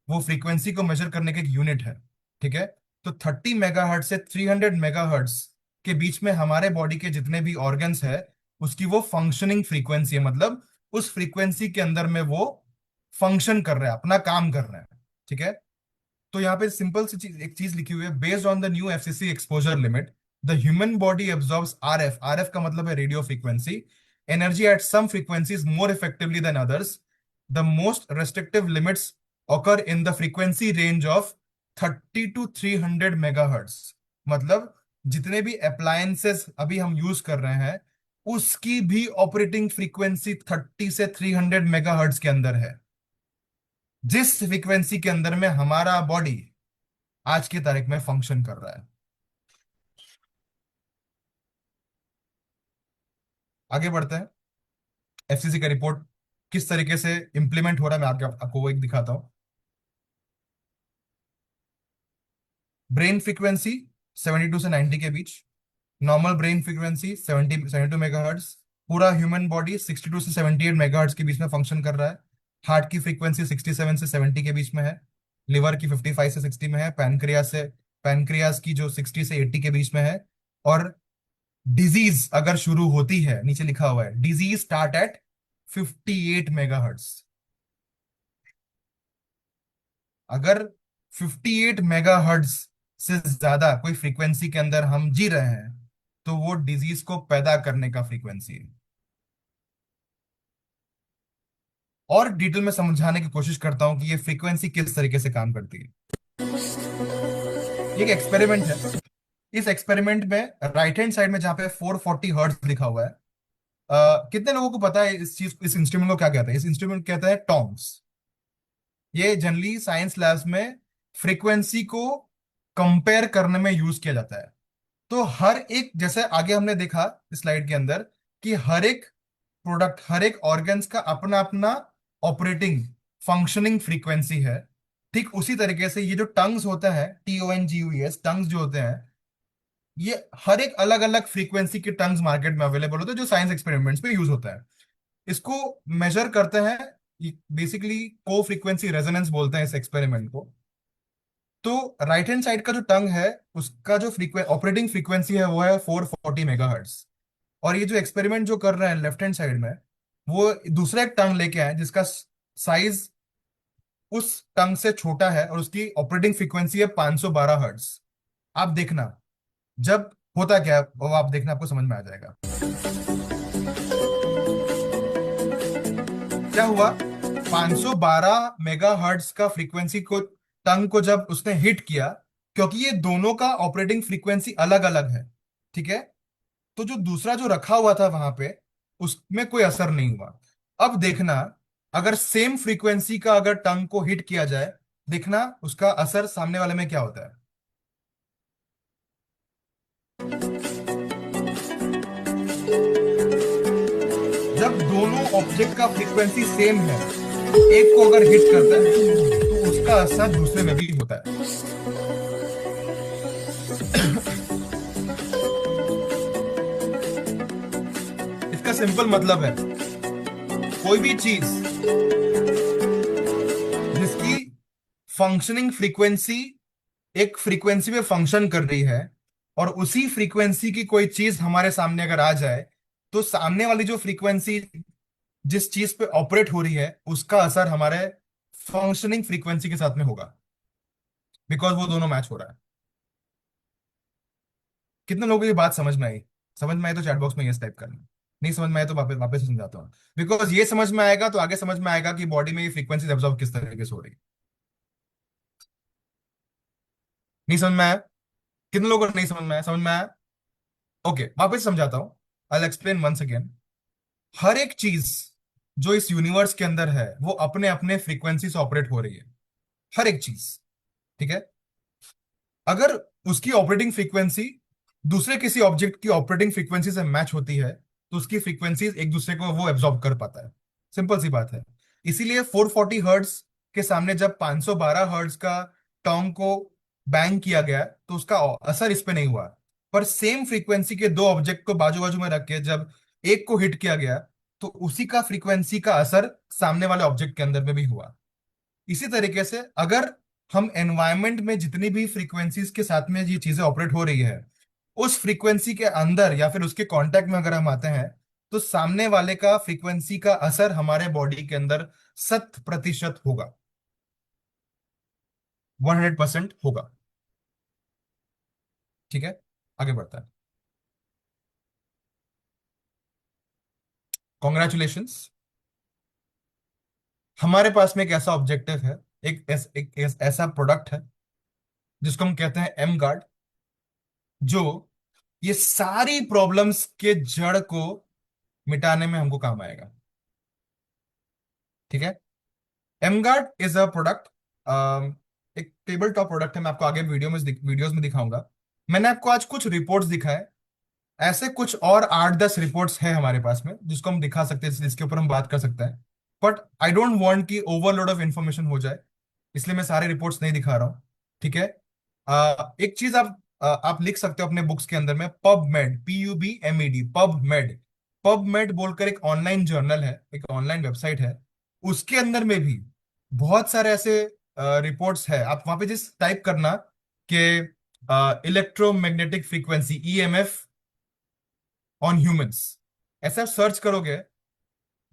वो फ्रीक्वेंसी को मेजर करने का एक यूनिट है। ठीक है। तो 30 मेगाहर्ट्ज से 300 मेगाहर्ट्ज के बीच में हमारे बॉडी के जितने भी ऑर्गन्स है, उसकी वो फंक्शनिंग फ्रीक्वेंसी है। मतलब उस फ्रीक्वेंसी के अंदर में वो फंक्शन कर रहे हैं, अपना काम कर रहे हैं। ठीक है। तो यहाँ पे सिंपल सी चीज, एक चीज लिखी हुई है, based on the new FCC exposure limit, the human body absorbs RF, RF का मतलब है radio frequency, energy at some frequencies more effectively than others. The most restrictive limits occur in the frequency range of 30 to 300 megahertz. मतलब जितने भी appliances अभी हम use कर रहे हैं, उसकी भी ऑपरेटिंग फ्रीक्वेंसी 30 से 300 मेगाहर्ट्ज के अंदर है, जिस फ्रीक्वेंसी के अंदर में हमारा बॉडी आज की तारीख में फंक्शन कर रहा है। आगे बढ़ते हैं। एफसीसी का रिपोर्ट किस तरीके से इंप्लीमेंट हो रहा है, मैं आपको वो एक दिखाता हूं। ब्रेन फ्रीक्वेंसी 72 से 90 के बीच, नॉर्मल ब्रेन फ्रीक्वेंसी 72 मेगाहर्ट्ज। पूरा ह्यूमन बॉडी 62 से 78 मेगाहर्ट्ज के बीच में फंक्शन कर रहा है। हार्ट की फ्रीक्वेंसी 67 से 70 के बीच में है। लिवर की 55 से 60 में है। पैनक्रियास की जो 60 से 80 के बीच में है। और डिजीज अगर शुरू होती है, नीचे लिखा हुआ है डिजीज स्टार्ट एट 58 मेगाहर्ट्ज। अगर 58 मेगाहर्ट्ज से ज्यादा कोई फ्रीक्वेंसी के अंदर हम जी रहे हैं तो वो डिजीज को पैदा करने का फ्रीक्वेंसी है। और डिटेल में समझाने की कोशिश करता हूं कि ये फ्रीक्वेंसी किस तरीके से काम करती है। ये एक एक्सपेरिमेंट है। इस एक्सपेरिमेंट में राइट हैंड साइड में जहां पे 440 हर्ट्ज लिखा हुआ है, कितने लोगों को पता है इस इंस्ट्रूमेंट को क्या कहता है? इस इंस्ट्रूमेंट कहता है टोंग्स। ये जनरली साइंस लैब्स में फ्रीक्वेंसी को कंपेयर करने में यूज किया जाता है। तो हर एक, जैसे आगे हमने देखा स्लाइड के अंदर, कि हर एक प्रोडक्ट, हर एक ऑर्गन्स का अपना अपना ऑपरेटिंग फंक्शनिंग फ्रीक्वेंसी है। ठीक उसी तरीके से ये जो टंग्स होता है, TONGUES, टंग्स जो होते हैं, ये हर एक अलग अलग फ्रीक्वेंसी के टंग्स मार्केट में अवेलेबल होते हैं जो साइंस एक्सपेरिमेंट्स पे यूज होता है। इसको मेजर करते हैं, बेसिकली को फ्रीक्वेंसी रेजोनेंस बोलते हैं इस एक्सपेरिमेंट को। तो राइट हैंड साइड का जो टंग है, उसका जो ऑपरेटिंग फ्रीक्वेंसी है वो है 440 मेगाहर्ट्ज। और ये जो एक्सपेरिमेंट जो कर रहे हैं लेफ्ट हैंड साइड में, वो दूसरा एक टंग लेके आए जिसका साइज उस टंग से छोटा है और उसकी ऑपरेटिंग फ्रीक्वेंसी है 512 हर्ट्ज। आप देखना जब होता क्या है वो आप देखना, आपको समझ में आ जाएगा क्या हुआ। 512 मेगाहर्ट्ज का फ्रीक्वेंसी को, टंग को जब उसने हिट किया, क्योंकि ये दोनों का ऑपरेटिंग फ्रीक्वेंसी अलग अलग है, ठीक है, तो जो दूसरा जो रखा हुआ था वहां पे, उसमें कोई असर नहीं हुआ। अब देखना, अगर सेम फ्रीक्वेंसी का अगर टंग को हिट किया जाए, देखना उसका असर सामने वाले में क्या होता है। जब दोनों ऑब्जेक्ट का फ्रीक्वेंसी सेम है, एक को अगर हिट करता है तो उसका असर दूसरे में भी होता है। इसका सिंपल मतलब है, कोई भी चीज जिसकी फंक्शनिंग फ्रीक्वेंसी एक फ्रीक्वेंसी में फंक्शन कर रही है, और उसी फ्रीक्वेंसी की कोई चीज हमारे सामने अगर आ जाए, तो सामने वाली जो फ्रीक्वेंसी जिस चीज पे ऑपरेट हो रही है, उसका असर हमारे फंक्शनिंग फ्रीक्वेंसी के साथ में होगा, बिकॉज वो दोनों मैच हो रहा है। कितने लोगों को ये बात समझ में आई? समझ में आई तो चैट बॉक्स में यस टाइप करना, नहीं समझ में आए तो वापस वापस से समझाता हूँ। बिकॉज ये समझ में आएगा तो आगे समझ में आएगा कि बॉडी में ये फ्रीक्वेंसी एब्जॉर्ब किस तरीके से हो रही है। नहीं समझ में आया? कितने लोगों को नहीं समझ में आया? समझ में आया? ओके, वापस समझाता हूँ। I explain once again. हर एक चीज जो इस यूनिवर्स के अंदर है, वो अपने अपने फ्रीक्वेंसी से ऑपरेट हो रही है, हर एक चीज, ठीक है। अगर उसकी ऑपरेटिंग फ्रीक्वेंसी दूसरे किसी ऑब्जेक्ट की ऑपरेटिंग फ्रीक्वेंसी से मैच होती है, तो उसकी फ्रीक्वेंसी एक दूसरे को वो एब्जॉर्ब कर पाता है। सिंपल सी बात है। इसीलिए 440 हर्ट्ज के सामने जब 512 हर्ट्ज का टोंग को बैंग किया गया, तो उसका असर इस पे नहीं हुआ। पर सेम फ्रीक्वेंसी के दो ऑब्जेक्ट को बाजू बाजू में रख के जब एक को हिट किया गया, तो उसी का फ्रीक्वेंसी का असर सामने वाले ऑब्जेक्ट के अंदर में भी हुआ। इसी तरीके से अगर हम एनवायरनमेंट में जितनी भी फ्रीक्वेंसीज के साथ में ये चीजें ऑपरेट हो रही है, उस फ्रीक्वेंसी के अंदर या फिर उसके कांटेक्ट में अगर हम आते हैं, तो सामने वाले का फ्रीक्वेंसी का असर हमारे बॉडी के अंदर 100% होगा, 100% होगा, ठीक है। आगे बढ़ता है। कॉन्ग्रेचुलेशंस, हमारे पास में एक ऐसा ऑब्जेक्टिव है, एक ऐसा प्रोडक्ट है जिसको हम कहते हैं एम गार्ड, जो ये सारी प्रॉब्लम्स के जड़ को मिटाने में हमको काम आएगा, ठीक है। M guard is a product, एक टेबल टॉप प्रोडक्ट है। मैं आपको आगे वीडियोस में दिखाऊंगा। मैंने आपको आज कुछ रिपोर्ट्स दिखाए ऐसे कुछ और 8-10 रिपोर्ट्स हैं हमारे पास में जिसको हम दिखा सकते हैं, जिसके ऊपर हम बात कर सकते हैं। बट आई डोंट वांट कि ओवरलोड ऑफ इंफॉर्मेशन हो जाए, इसलिए मैं सारे रिपोर्ट्स नहीं दिखा रहा हूँ। ठीक है। एक चीज आप लिख सकते हो अपने बुक्स के अंदर में, पबमेड, PUBMED, पबमेड। पबमेड बोलकर एक ऑनलाइन जर्नल है, एक ऑनलाइन वेबसाइट है, उसके अंदर में भी बहुत सारे ऐसे रिपोर्ट्स है। आप वहां पे जिस टाइप करना कि electromagnetic frequency, EMF on humans, ऐसा सर्च करोगे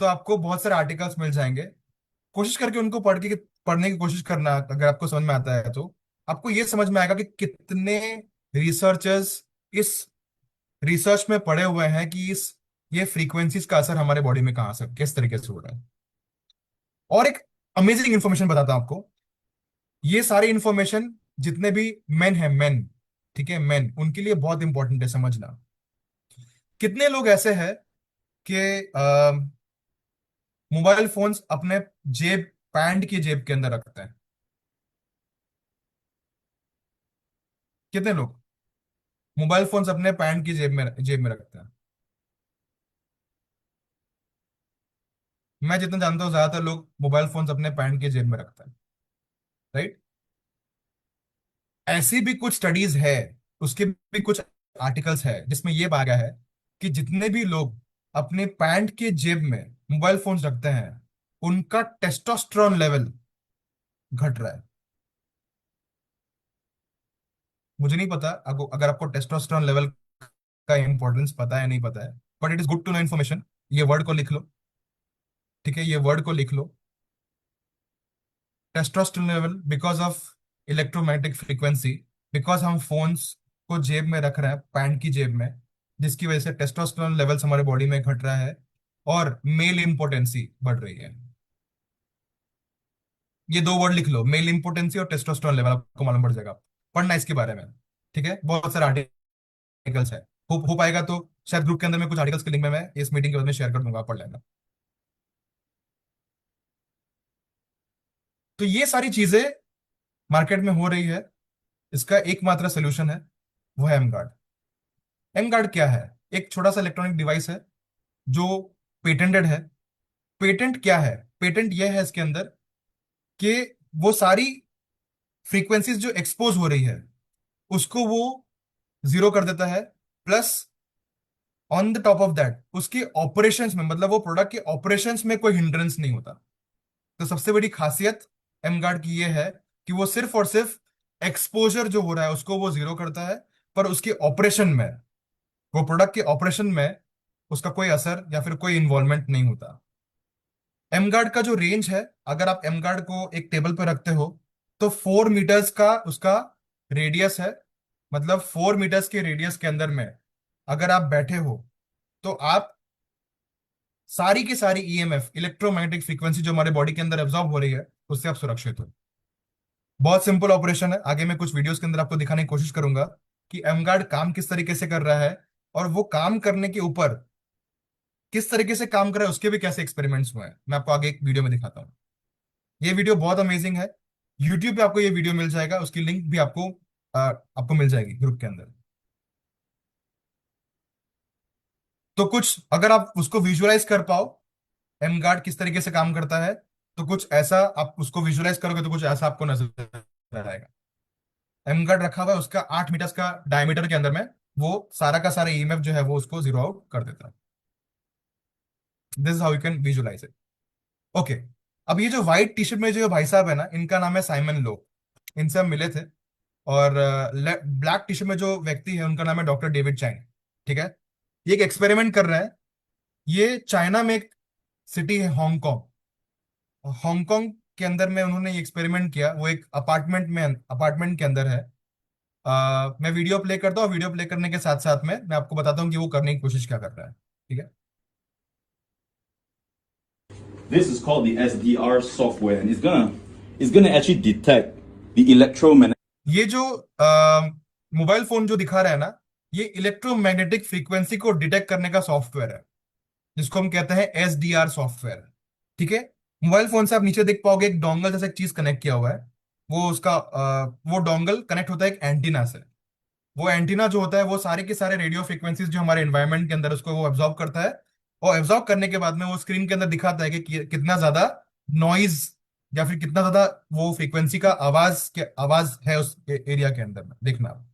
तो आपको बहुत सारे आर्टिकल्स मिल जाएंगे। कोशिश करके उनको पढ़ने की कोशिश करना, अगर आपको समझ में आता है तो आपको ये समझ में आएगा कि कितने रिसर्चर्स इस रिसर्च में पड़े हुए हैं कि इस ये फ्रीक्वेंसीज का असर हमारे बॉडी में कहाँ से किस तरीके से हो रहा है। और एक अमेजिंग इंफॉर्मेशन बताता हूं आपको। ये सारी इंफॉर्मेशन जितने भी मेन है, मेन, ठीक है, मेन, उनके लिए बहुत इंपॉर्टेंट है समझना। कितने लोग ऐसे हैं कि मोबाइल फोन्स अपने जेब, पैंट की जेब के अंदर रखते हैं? कितने लोग मोबाइल फोन्स अपने पैंट की जेब में रखते हैं? मैं जितना जानता हूँ ज्यादातर लोग मोबाइल फोन्स अपने पैंट की जेब में रखते हैं, राइट। ऐसी भी कुछ स्टडीज है, उसके भी कुछ आर्टिकल्स है जिसमें यह पाया गया है कि जितने भी लोग अपने पैंट के जेब में मोबाइल फोन्स रखते हैं, उनका टेस्टोस्टेरोन लेवल घट रहा है। मुझे नहीं पता अगर आपको टेस्टोस्टेरोन लेवल का इंपॉर्टेंस पता है नहीं पता है, but it is good to know information. ये वर्ड को लिख लो, ठीक है, ये वर्ड को लिख लो। Testosterone level because of electromagnetic frequency, because हम फोन्स को जेब में रख रहे हैं, पैंट की जेब में, जिसकी वजह से टेस्टोस्टेरोन लेवल्स हमारे बॉडी में घट रहा है और मेल इम्पोटेंसी बढ़ रही है। ये दो वर्ड लिख लो, मेल इम्पोटेंसी और टेस्टोस्टेरोन लेवल, आपको मालूम पड़ जाएगा। पढ़ना इसके बारे में, ठीक है। बहुत सारे आर्टिकल्स है, हो पाएगा तो शायद ग्रुप के अंदर में कुछ आर्टिकल्स के लिंक में मैं इस मीटिंग के बाद में शेयर कर दूंगा, आप पढ़ लेना। तो ये सारी चीजें मार्केट में हो रही है, इसका एकमात्र सोल्यूशन है, वो है एमगार्ड। एमगार्ड क्या है? एक छोटा सा इलेक्ट्रॉनिक डिवाइस है जो पेटेंटेड है। पेटेंट क्या है? पेटेंट यह है इसके अंदर कि वो सारी फ्रीक्वेंसीज जो एक्सपोज हो रही है उसको वो जीरो कर देता है, plus on the top of that उसके ऑपरेशंस में, मतलब वो प्रोडक्ट के ऑपरेशंस में कोई हिंड्रेंस नहीं होता। तो सबसे बड़ी खासियत एमगार्ड की ये है कि वो सिर्फ और सिर्फ एक्सपोजर जो हो रहा है उसको वो जीरो करता है, पर उसके ऑपरेशन में, वो प्रोडक्ट के ऑपरेशन में उसका कोई असर या फिर कोई इन्वॉल्वमेंट नहीं होता। एमगार्ड का जो रेंज है, अगर आप एमगार्ड को एक टेबल पर रखते हो तो 4 मीटर्स का उसका रेडियस है। मतलब 4 मीटर्स के रेडियस के अंदर में अगर आप बैठे हो तो आप सारी की सारी EMF, इलेक्ट्रोमैग्नेटिक फ्रीक्वेंसी जो हमारे बॉडी के अंदर एब्जॉर्ब हो रही है, उससे आप सुरक्षित हो। बहुत सिंपल ऑपरेशन है। आगे मैं कुछ वीडियोस के अंदर आपको दिखाने की कोशिश करूंगा कि एमगार्ड काम किस तरीके से कर रहा है, और वो काम करने के ऊपर किस तरीके से काम कर रहा है, उसके भी कैसे एक्सपेरिमेंट्स हुए हैं, मैं आपको आगे एक वीडियो में दिखाता हूँ। ये वीडियो बहुत अमेजिंग है, यूट्यूब पे आपको ये वीडियो मिल जाएगा, उसकी लिंक भी आपको मिल जाएगी ग्रुप के अंदर। तो कुछ अगर आप उसको विजुअलाइज कर पाओ एमगार्ड किस तरीके से काम करता है, तो कुछ ऐसा आप उसको विजुअलाइज करोगे तो कुछ ऐसा आपको नजर आएगा। एमगार्ड रखा हुआ है, उसका 8 मीटर्स का डायमीटर के अंदर में वो सारा का सारा EMF जो है वो उसको जीरो आउट कर देता है। This is how you can visualise it. Okay. अब ये जो व्हाइट टी शर्ट में जो भाई साहब है ना, इनका नाम है साइमन लो। इनसे हम मिले थे। और ब्लैक टी शर्ट में जो व्यक्ति है उनका नाम है डॉक्टर डेविड चैंग। ठीक है। ये एक एक्सपेरिमेंट कर रहे हैं। ये चाइना में एक सिटी है हांगकांग। हांगकांग के अंदर में उन्होंने ये एक्सपेरिमेंट किया, वो एक अपार्टमेंट के अंदर है। मैं वीडियो प्ले करता हूँ, वीडियो प्ले करने के साथ साथ में मैं आपको बताता हूँ कि वो करने की कोशिश क्या कर रहा है। ठीक है। This is called the SDR software, and it's gonna actually detect the electromagnetic. ये जो मोबाइल फोन जो दिखा रहा है ना, ये इलेक्ट्रोमैग्नेटिक फ्रीक्वेंसी को डिटेक्ट करने का सॉफ्टवेयर है, जिसको हम कहते हैं SDR सॉफ्टवेयर। ठीक है। मोबाइल फोन से आप नीचे देख पाओगे एक डोंगल जैसा एक चीज कनेक्ट किया हुआ है। वो डोंगल कनेक्ट होता है एक एंटीना से। वो एंटीना जो होता है वो सारे के सारे रेडियो फ्रिक्वेंसीज जो हमारे एनवायरनमेंट के अंदर उसको वो एब्जॉर्ब करता है, और एब्जॉर्ब करने के बाद में वो स्क्रीन के अंदर दिखाता है कि कितना ज्यादा नॉइज या फिर कितना ज्यादा वो फ्रीक्वेंसी का आवाज है उस एरिया के अंदर में। देखना आप।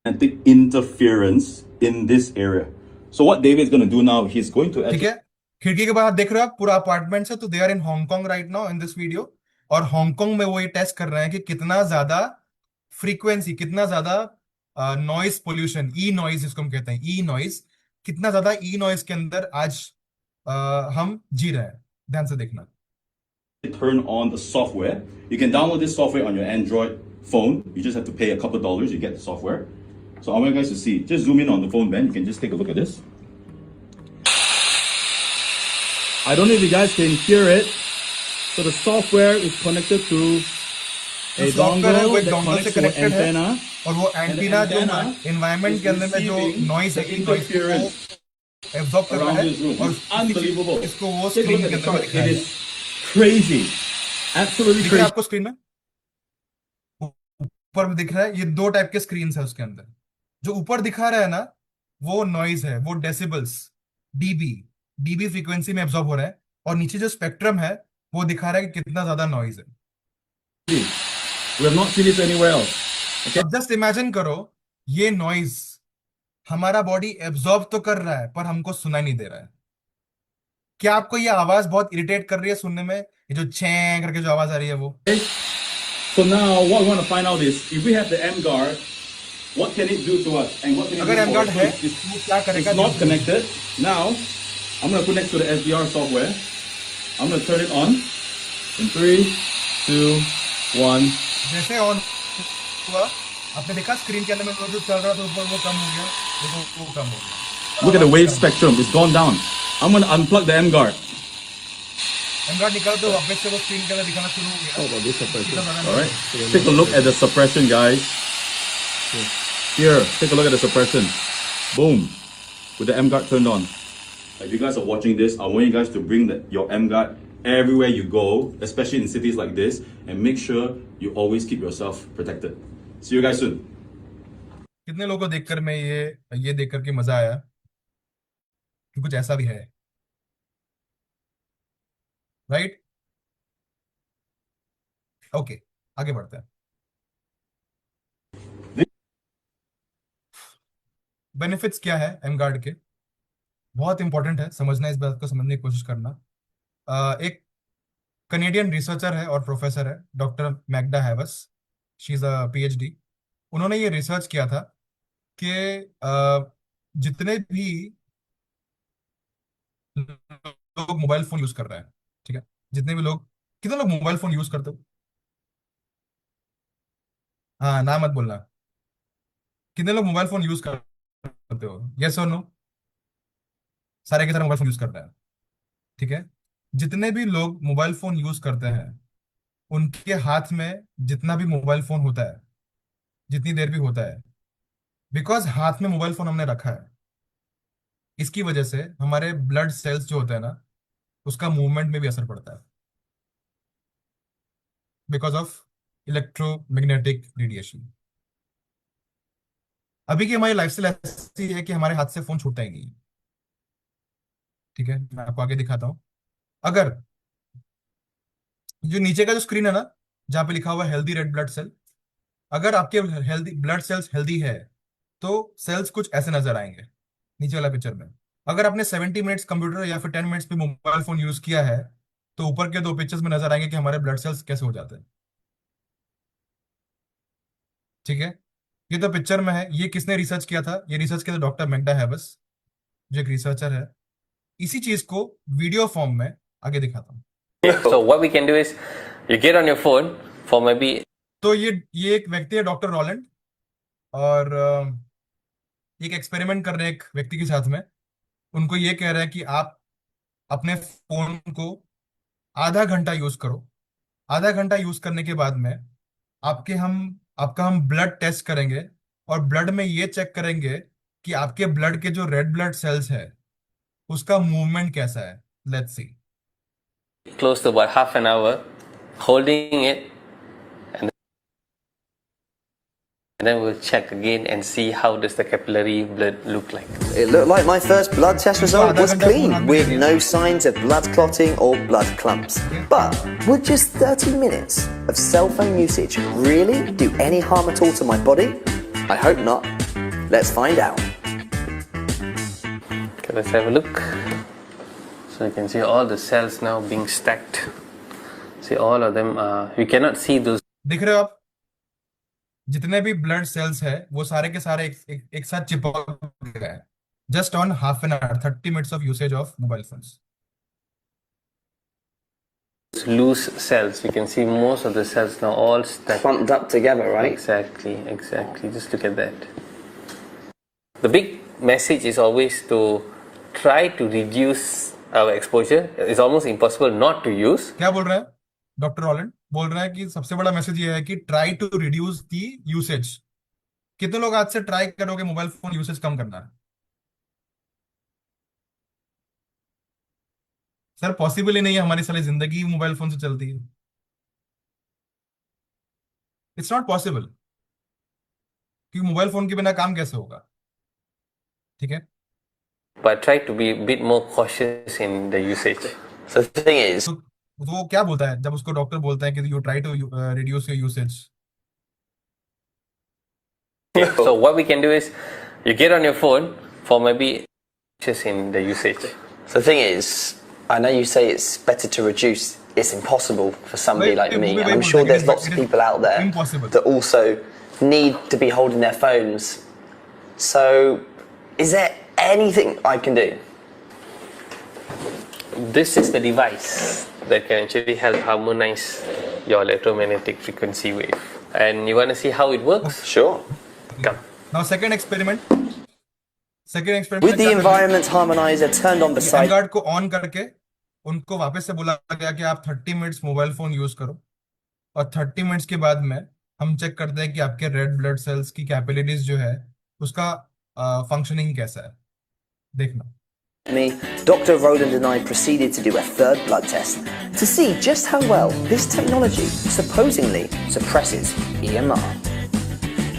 magnetic interference in this area. So what David is going to do now, he's going to ठीक है, खिड़की के बाहर देख रहे हो आप पूरा अपार्टमेंट है, तो they are in Hong Kong right now in this video. और हांगकांग में वो ये टेस्ट कर रहे हैं कि कितना ज्यादा फ्रीक्वेंसी, कितना ज्यादा नॉइज पोल्यूशन, ई नॉइज जिसको हम कहते हैं, ई नॉइज, कितना ज्यादा ई नॉइज के अंदर आज हम जी रहे हैं। ध्यान से देखना। turn on the software. You can download this software on your Android phone. You just have to pay a couple dollars. You get the software. So I want you guys to see. Just zoom in on the phone, Ben. You can just take a look at this. I don't know if you guys can hear it. So the software is connected to a software है वो dongle एक that dongle से connects to an connected है, antenna. और वो antenna जो antenna environment के अंदर में जो receiving नॉइज है, the नॉइज को interference एब्जॉर्ब कर रहा around है, this room. और It's unbelievable. इसको वो Take a स्क्रीन look के at the अंदर में chart. It दिखाएगा। is crazy. Absolutely दिख रहा है crazy. आपको स्क्रीन में? ऊपर में दिख रहा है, ये दो टाइप के स्क्रीन है उसके अंदर। जो ऊपर दिखा रहा है ना, वो नॉइज है, वो डेसिबल्स, डीबी, डीबी फ्रीक्वेंसी में एब्जॉर्ब हो रहा है, और नीचे जो स्पेक्ट्रम है वो दिखा रहा है कि कितना ज्यादा नॉइज है। We have not seen this anywhere else. Okay. अब जस्ट इमेजिन करो, ये नॉइज हमारा बॉडी एब्जॉर्ब तो कर रहा है पर हमको सुनाई नहीं दे रहा है। क्या आपको ये आवाज बहुत इरिटेट कर रही है सुनने में, ये जो छे करके जो आवाज आ रही है वो? So now what we want to find out is if we have the M guard, what can it do to us? And what can it अगर do M for guard us? है It's, वो क्या करेगा? it's not connected. Now I'm going to put next to the SDR software. I'm going to turn it on in 3, 2, 1. जैसे on हुआ, आपने देखा screen के अंदर में वो जो चल रहा था ऊपर वो कम हो गया, देखो वो कम हो गया। Look at the wave spectrum. It's gone down. I'm going to unplug the M guard. एमगार्ड निकाल तो वापस से वो स्क्रीन के अंदर दिखाना शुरू हो गया। about this suppression? All right. Take a look at the suppression, guys. Here, take a look at the suppression. Boom. With the M guard turned on. If you guys are watching this, I want you guys to bring your M guard everywhere you go, especially in cities like this, and make sure you always keep yourself protected. See you guys soon. कितने लोगों को देखकर मैं ये देखकर के मजा आया कि कुछ ऐसा भी है, राइट? ओके, आगे बढ़ते हैं। बेनिफिट्स क्या है एम गार्ड के? बहुत इंपॉर्टेंट है समझना, इस बात को समझने की कोशिश करना। एक कनेडियन रिसर्चर है और प्रोफेसर है, doctor Magda Havas, she is a PhD. उन्होंने ये रिसर्च किया था कि जितने भी लोग मोबाइल फोन यूज कर रहे हैं, ठीक है, जितने भी लोग, कितने लोग मोबाइल फोन यूज करते हो? हाँ, ना मत बोलना। कितने लोग मोबाइल फोन यूज करते हो? यस और नो? सारे के सारे मोबाइल फोन यूज करते हैं, ठीक है। जितने भी लोग मोबाइल फोन यूज करते हैं, उनके हाथ में जितना भी मोबाइल फोन होता है, जितनी देर भी होता है, बिकॉज हाथ में मोबाइल फोन हमने रखा है, इसकी वजह से हमारे ब्लड सेल्स जो होते हैं ना, उसका मूवमेंट में भी असर पड़ता है, बिकॉज ऑफ इलेक्ट्रोमैग्नेटिक रेडिएशन। अभी की हमारी लाइफस्टाइल ऐसी है कि हमारे हाथ से फोन छूटता ही नहीं, ठीक है। मैं आपको आगे दिखाता हूं। अगर जो नीचे का जो स्क्रीन है ना, जहां पे लिखा हुआ है हेल्दी रेड ब्लड सेल, अगर आपके हेल्दी ब्लड सेल्स हेल्दी है तो सेल्स कुछ ऐसे नजर आएंगे नीचे वाला पिक्चर में। अगर आपने 70 मिनट्स कंप्यूटर या फिर 10 मिनट्स पे मोबाइल फोन यूज किया है, तो ऊपर के दो पिक्चर्स में नजर आएंगे कि हमारे ब्लड सेल्स कैसे हो जाते हैं, ठीक है। ये तो पिक्चर में है। ये किसने रिसर्च किया था? ये रिसर्च किया था डॉक्टर मैग्डा हैवस, जो एक रिसर्चर है। इसी चीज को वीडियो फॉर्म में आगे दिखाता हूँ। So what we can do is you get on your phone for maybe तो ये एक व्यक्ति है डॉक्टर रॉलैंड, और एक एक्सपेरिमेंट कर रहे हैं एक व्यक्ति के साथ में। उनको ये कह रहा है कि आप अपने फोन को आधा घंटा यूज करो। आधा घंटा यूज करने के बाद में आपका हम ब्लड टेस्ट करेंगे, और ब्लड में ये चेक करेंगे कि आपके ब्लड के जो रेड ब्लड सेल्स है उसका मूवमेंट कैसा है। Let's see. close to about half an hour holding it, and And then we'll check again and see how does the capillary blood look like. It looked like my first blood test result was clean, with no signs of blood clotting or blood clumps. But would just 30 minutes of cell phone usage really do any harm at all to my body? I hope not. Let's find out. Okay, let's have a look. So you can see all the cells now being stacked. See, all of them, you cannot see those. दिख रहे हो आप? जितने भी blood cells है वो सारे के सारे एक साथ चिपक गए हैं just on half an hour 30 minutes of usage of mobile phones Loose cells. You can see most of the cells now all stacked. Clumped up together, right? Exactly, exactly. Just look at that. The big message is always to try to reduce our exposure. It's almost impossible not to use. क्या बोल रहे हैं doctor Rowland? बोल रहे हैं कि सबसे बड़ा मैसेज ये है कि try to reduce the usage. कितने लोग आज से ट्राई करोगे मोबाइल फोन यूसेज कम करना है? सर पॉसिबल ही नहीं है, हमारी सारी जिंदगी मोबाइल फोन से चलती है. इट्स नॉट पॉसिबल, क्योंकि मोबाइल फोन के बिना काम कैसे होगा? ठीक है, But try to be a bit more cautious in the usage. So the thing is, तो वो क्या बोलता है जब उसको डॉक्टर बोलता है कि you try to reduce your usage? So what we can do is, you get on your phone for maybe just in the usage. so the thing is, I know you say it's better to reduce. It's impossible for somebody like me, and I'm sure there's lots of people out there impossible that also need to be holding their phones. So, is there anything I can do? This is the device that can actually help harmonize your electromagnetic frequency wave. And you want to see how it works? Sure. Come. Now second experiment With the environment harmonizer turned on beside guard को on करके उनको वापस से बोला गया कि आप 30 minutes mobile phone use करो, और 30 मिनट्स के बाद में हम चेक करते हैं कि आपके रेड ब्लड सेल्स की कैपिलरीज जो है उसका फंक्शनिंग कैसा है. देखना. me, Dr. Roland and I proceeded to do a third blood test to see just how well this technology supposedly suppresses EMR.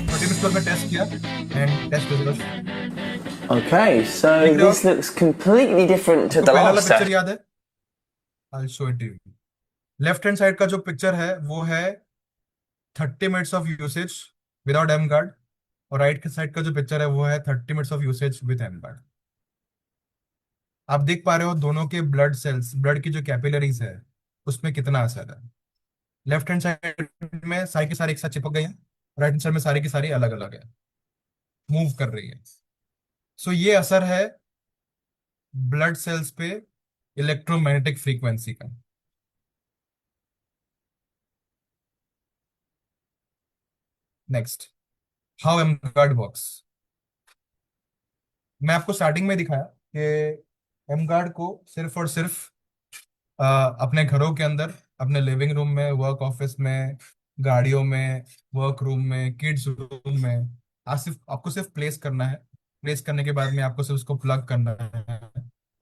30 minutes बाद में टेस्ट किया and test result. Okay, so this looks completely different to the पहला last picture test. याद है? I'll show it to you. Left hand side का जो picture है वो है 30 minutes of usage without M card, और राइट के साइड का जो पिक्चर है वो है 30 minutes of usage with M card. आप देख पा रहे हो दोनों के ब्लड सेल्स, ब्लड की जो कैपिलरीज है उसमें कितना असर है. लेफ्ट हैंड साइड में सारे के सारे एक साथ चिपक गए हैं, राइट हैंड साइड में सारी की सारी अलग अलग है, मूव कर रही है. सो ये असर है ब्लड सेल्स पे इलेक्ट्रोमैग्नेटिक फ्रीक्वेंसी का. Next, how am guard works. मैं आपको स्टार्टिंग में दिखाया कि एम गार्ड को सिर्फ और सिर्फ अपने घरों के अंदर, अपने लिविंग रूम में, वर्क ऑफिस में, गाड़ियों में, वर्क रूम में, किड्स रूम में आपको सिर्फ प्लेस करना है. प्लेस करने के बाद में आपको सिर्फ उसको प्लग करना है,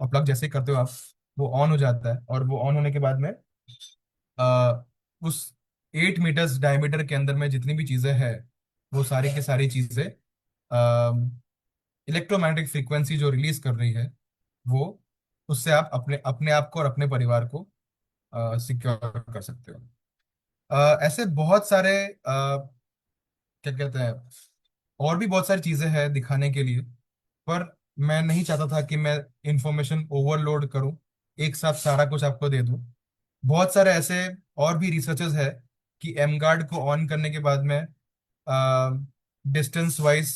और प्लग जैसे ही करते हो आप वो ऑन हो जाता है, और वो ऑन होने के बाद में उस 8 मीटर्स डायमीटर के अंदर में जितनी भी चीजें हैं वो सारी की सारी चीजें इलेक्ट्रोमैग्नेटिक फ्रीक्वेंसी जो रिलीज कर रही है वो, उससे आप अपने अपने आप को और अपने परिवार को सिक्योर कर सकते हो. ऐसे बहुत सारे क्या कहते हैं, और भी बहुत सारी चीजें हैं दिखाने के लिए, पर मैं नहीं चाहता था कि मैं इंफॉर्मेशन ओवरलोड करूं, एक साथ सारा कुछ आपको दे दूं. बहुत सारे ऐसे और भी रिसर्चेस है कि एम गार्ड को ऑन करने के बाद में डिस्टेंस वाइज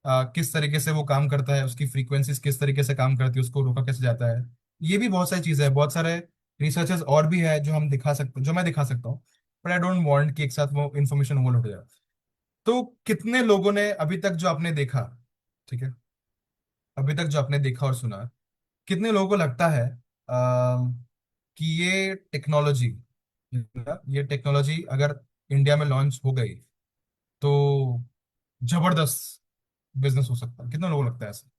किस तरीके से वो काम करता है, उसकी फ्रीक्वेंसीज किस तरीके से काम करती है, उसको रोका कैसे जाता है. ये भी बहुत सारी चीजें हैं, बहुत सारे रिसर्चेस और भी है जो हम दिखा सकते, जो मैं दिखा सकता हूँ, बट आई डोंट वांट कि एक साथ वो इन्फॉर्मेशन ओवरलोड हो जाए. तो कितने लोगों ने अभी तक जो आपने देखा, ठीक है, अभी तक जो आपने देखा और सुना, कितने लोगों को लगता है कि ये टेक्नोलॉजी अगर इंडिया में लॉन्च हो गई तो जबरदस्त बिजनेस हो सकता है? कितने लोगों को लगता है ऐसा?